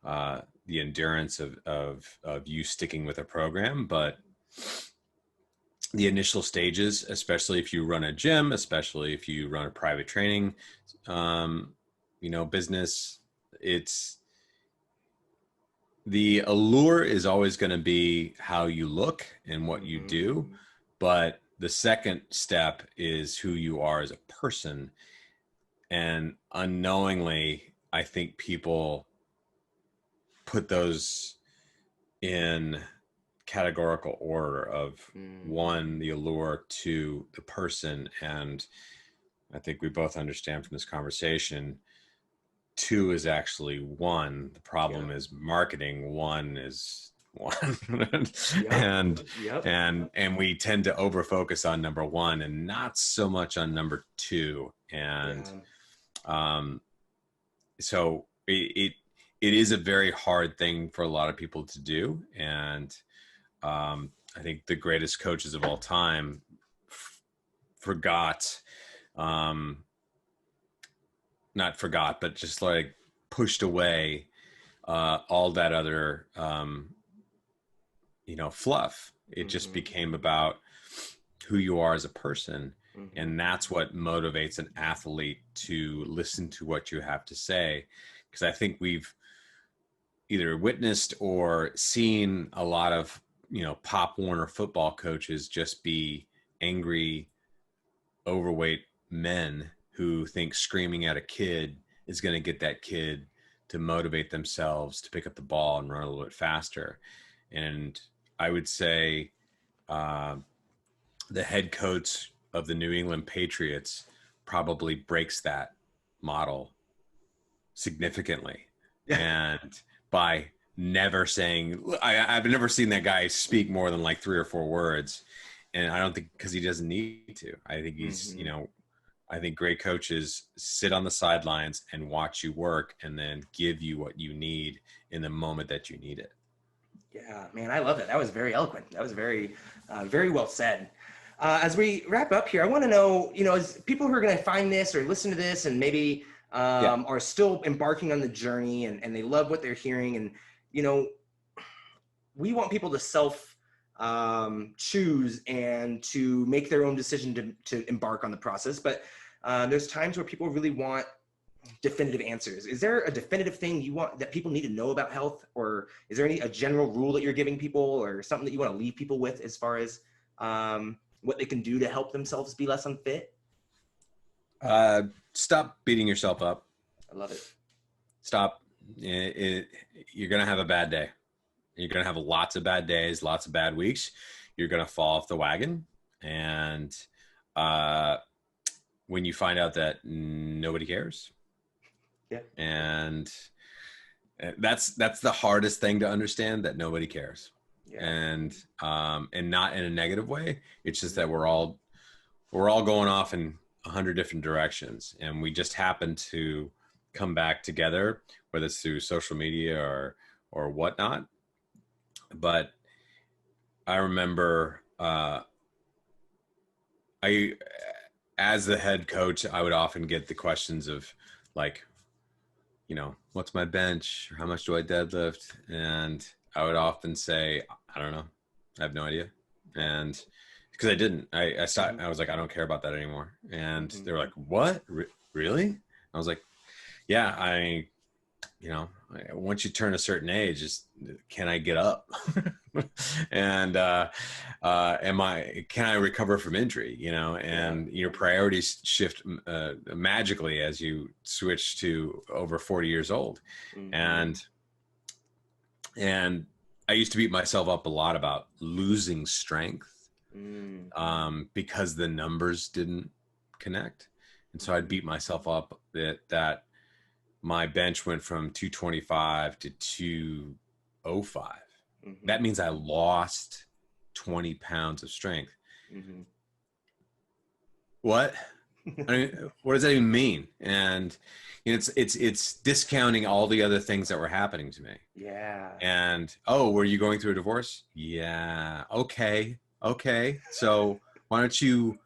Speaker 2: the endurance of you sticking with a program, but the initial stages, especially if you run a gym, especially if you run a private training, business, it's the allure is always going to be how you look and what you do. But the second step is who you are as a person. And unknowingly, I think people put those in categorical order of one, the allure, two, the person. And I think we both understand from this conversation, two is actually one. The problem is marketing. One is one. and we tend to over focus on number one and not so much on number two. And so it is a very hard thing for a lot of people to do. And I think the greatest coaches of all time not forgot, but just like pushed away all that other, fluff. It just became about who you are as a person. And that's what motivates an athlete to listen to what you have to say. Because I think we've either witnessed or seen a lot of, Pop Warner football coaches just be angry, overweight men who think screaming at a kid is going to get that kid to motivate themselves to pick up the ball and run a little bit faster. And I would say the head coach of the New England Patriots probably breaks that model significantly. And by never saying, I've never seen that guy speak more than like 3 or 4 words. And I don't think, because he doesn't need to. I think he's, I think great coaches sit on the sidelines and watch you work and then give you what you need in the moment that you need it.
Speaker 1: Yeah, man, I love it. That was very eloquent. That was very, very well said. As we wrap up here, I want to know, as people who are going to find this or listen to this and maybe are still embarking on the journey and they love what they're hearing. And, we want people to choose and to make their own decision to embark on the process. But there's times where people really want definitive answers. Is there a definitive thing you want that people need to know about health? Or is there a general rule that you're giving people or something that you want to leave people with as far as what they can do to help themselves be less unfit?
Speaker 2: Stop beating yourself up.
Speaker 1: I love it.
Speaker 2: Stop. You're going to have a bad day. You're going to have lots of bad days, lots of bad weeks. You're going to fall off the wagon. And when you find out that nobody cares.
Speaker 1: Yeah.
Speaker 2: And that's the hardest thing to understand, that nobody cares. Yeah. And not in a negative way. It's just that we're all going off in 100 different directions, and we just happen to come back together, whether it's through social media or whatnot. But I remember as the head coach, I would often get the questions of like, what's my bench? How much do I deadlift? And I would often say, I don't know. I have no idea. And because I didn't, I stopped. I was like, I don't care about that anymore. And they were like, what? Really? I was like, yeah, once you turn a certain age, can I get up? And can I recover from injury? And your priorities shift magically as you switch to over 40 years old. And I used to beat myself up a lot about losing strength because the numbers didn't connect. And so I'd beat myself up that my bench went from 225 to 205. That means I lost 20 pounds of strength. What? I mean, what does that even mean? And it's discounting all the other things that were happening to me.
Speaker 1: Yeah.
Speaker 2: And, were you going through a divorce? Yeah. Okay. So why don't you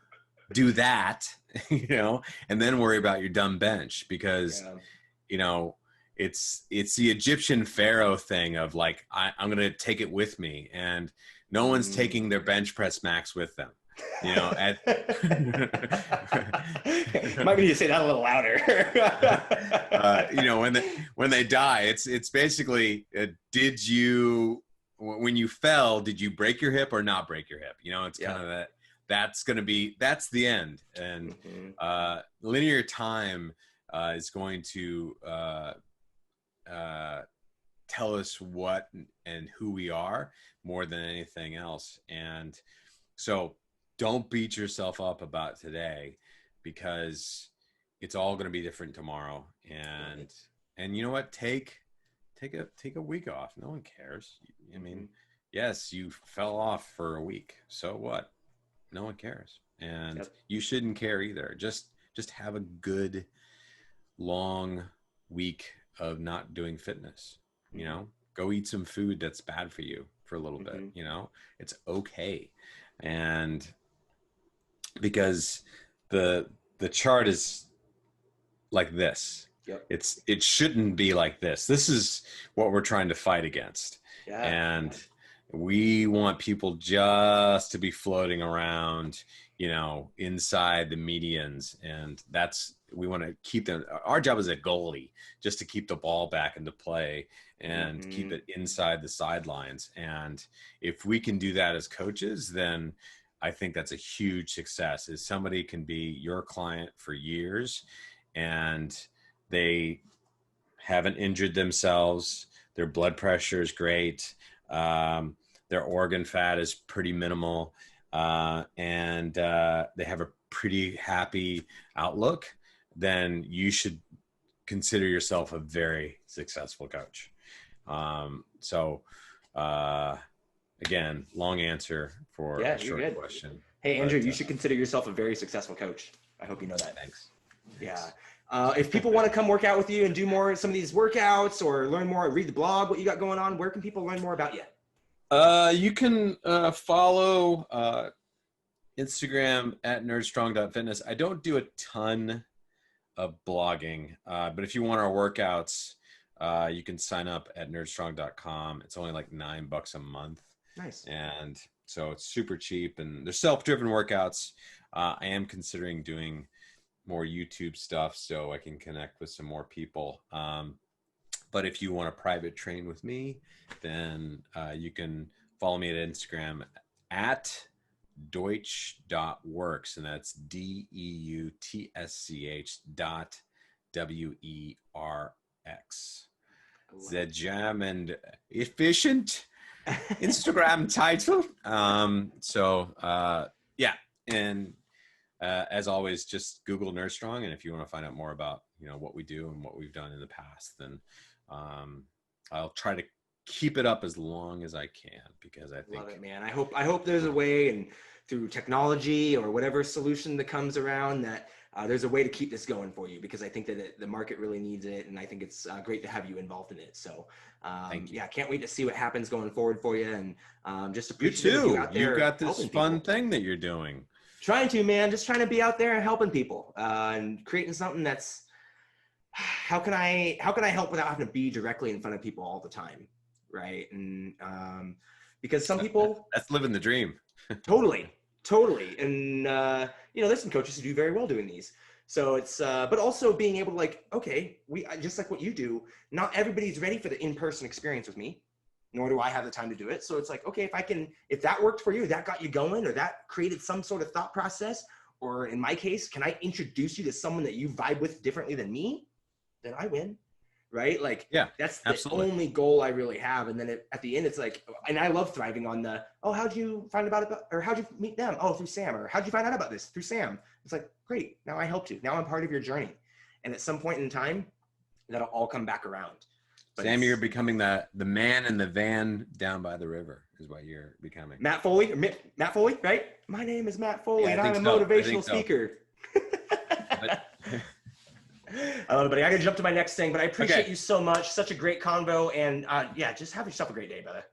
Speaker 2: do that you know, and then worry about your dumb bench because,
Speaker 1: Yeah.
Speaker 2: you know, it's the Egyptian pharaoh thing of like, I'm going to take it with me, and no one's taking their bench press max with them, you know,
Speaker 1: Might need to say that a little louder.
Speaker 2: you know, when they die, it's basically, when you fell, did you break your hip or not break your hip? You know, it's kind of that. That's the end. And linear time is going to tell us what and who we are more than anything else. And so don't beat yourself up about today, because it's all going to be different tomorrow. And you know what? Take a week off. No one cares. I mean, yes, you fell off for a week. So what? No one cares. And you shouldn't care either. Just have a good long week of not doing fitness. You know, go eat some food that's bad for you for a little bit. You know, it's okay. And because the chart is like this. It shouldn't be like this. This is what we're trying to fight against. And we want people just to be floating around, you know, inside the medians. And we want to keep them. Our job as a goalie, just to keep the ball back into play and keep it inside the sidelines. And if we can do that as coaches, then I think that's a huge success. Is somebody can be your client for years and they haven't injured themselves. Their blood pressure is great. Their organ fat is pretty minimal. And they have a pretty happy outlook. Then you should consider yourself a very successful coach. Again, long answer for a short question.
Speaker 1: Hey, Andrew, you should consider yourself a very successful coach. I hope you know that.
Speaker 2: Thanks.
Speaker 1: Yeah. If people want to come work out with you and do some of these workouts or learn more, read the blog, what you got going on, where can people learn more about you?
Speaker 2: You can follow Instagram at nerdstrong.fitness. I don't do a ton of blogging, but if you want our workouts, you can sign up at nerdstrong.com. It's only like $9 a month.
Speaker 1: Nice.
Speaker 2: And so it's super cheap, and they're self-driven workouts. I am considering doing more YouTube stuff so I can connect with some more people. But if you want to private train with me, then you can follow me at Instagram at Deutsch.works, and that's DEUTSCH.WERX. The German efficient Instagram title. And as always, just Google Nerdstrong, and if you want to find out more about what we do and what we've done in the past, then I'll try to keep it up as long as I can, because I think.
Speaker 1: Love it, man. I hope there's a way, and through technology or whatever solution that comes around, that there's a way to keep this going for you, because I think that the market really needs it, and I think it's great to have you involved in it. So I can't wait to see what happens going forward for you, and just appreciate you out there.
Speaker 2: You've got this fun thing that you're doing.
Speaker 1: Trying to, man, just trying to be out there and helping people, and creating something that's, how can I help without having to be directly in front of people all the time, right? And because some people,
Speaker 2: that's living the dream.
Speaker 1: totally, and there's some coaches who do very well doing these. So it's, but also being able to, like, okay, just like what you do, not everybody's ready for the in-person experience with me, nor do I have the time to do it. So it's like, okay, if that worked for you, that got you going, or that created some sort of thought process, or in my case, can I introduce you to someone that you vibe with differently than me? Then I win, right? Like, that's the only goal I really have. And then at the end, it's like, and I love thriving on how'd you find about it? Or how'd you meet them? Oh, through Sam. Or how'd you find out about this? Through Sam. It's like, great. Now I helped you. Now I'm part of your journey. And at some point in time, that'll all come back around. But
Speaker 2: Sam, you're becoming the man in the van down by the river is what you're becoming.
Speaker 1: Matt Foley, right? My name is Matt Foley, and I'm a motivational speaker. I love it, buddy. I gotta jump to my next thing, but I appreciate you so much. Such a great convo, and just have yourself a great day, brother.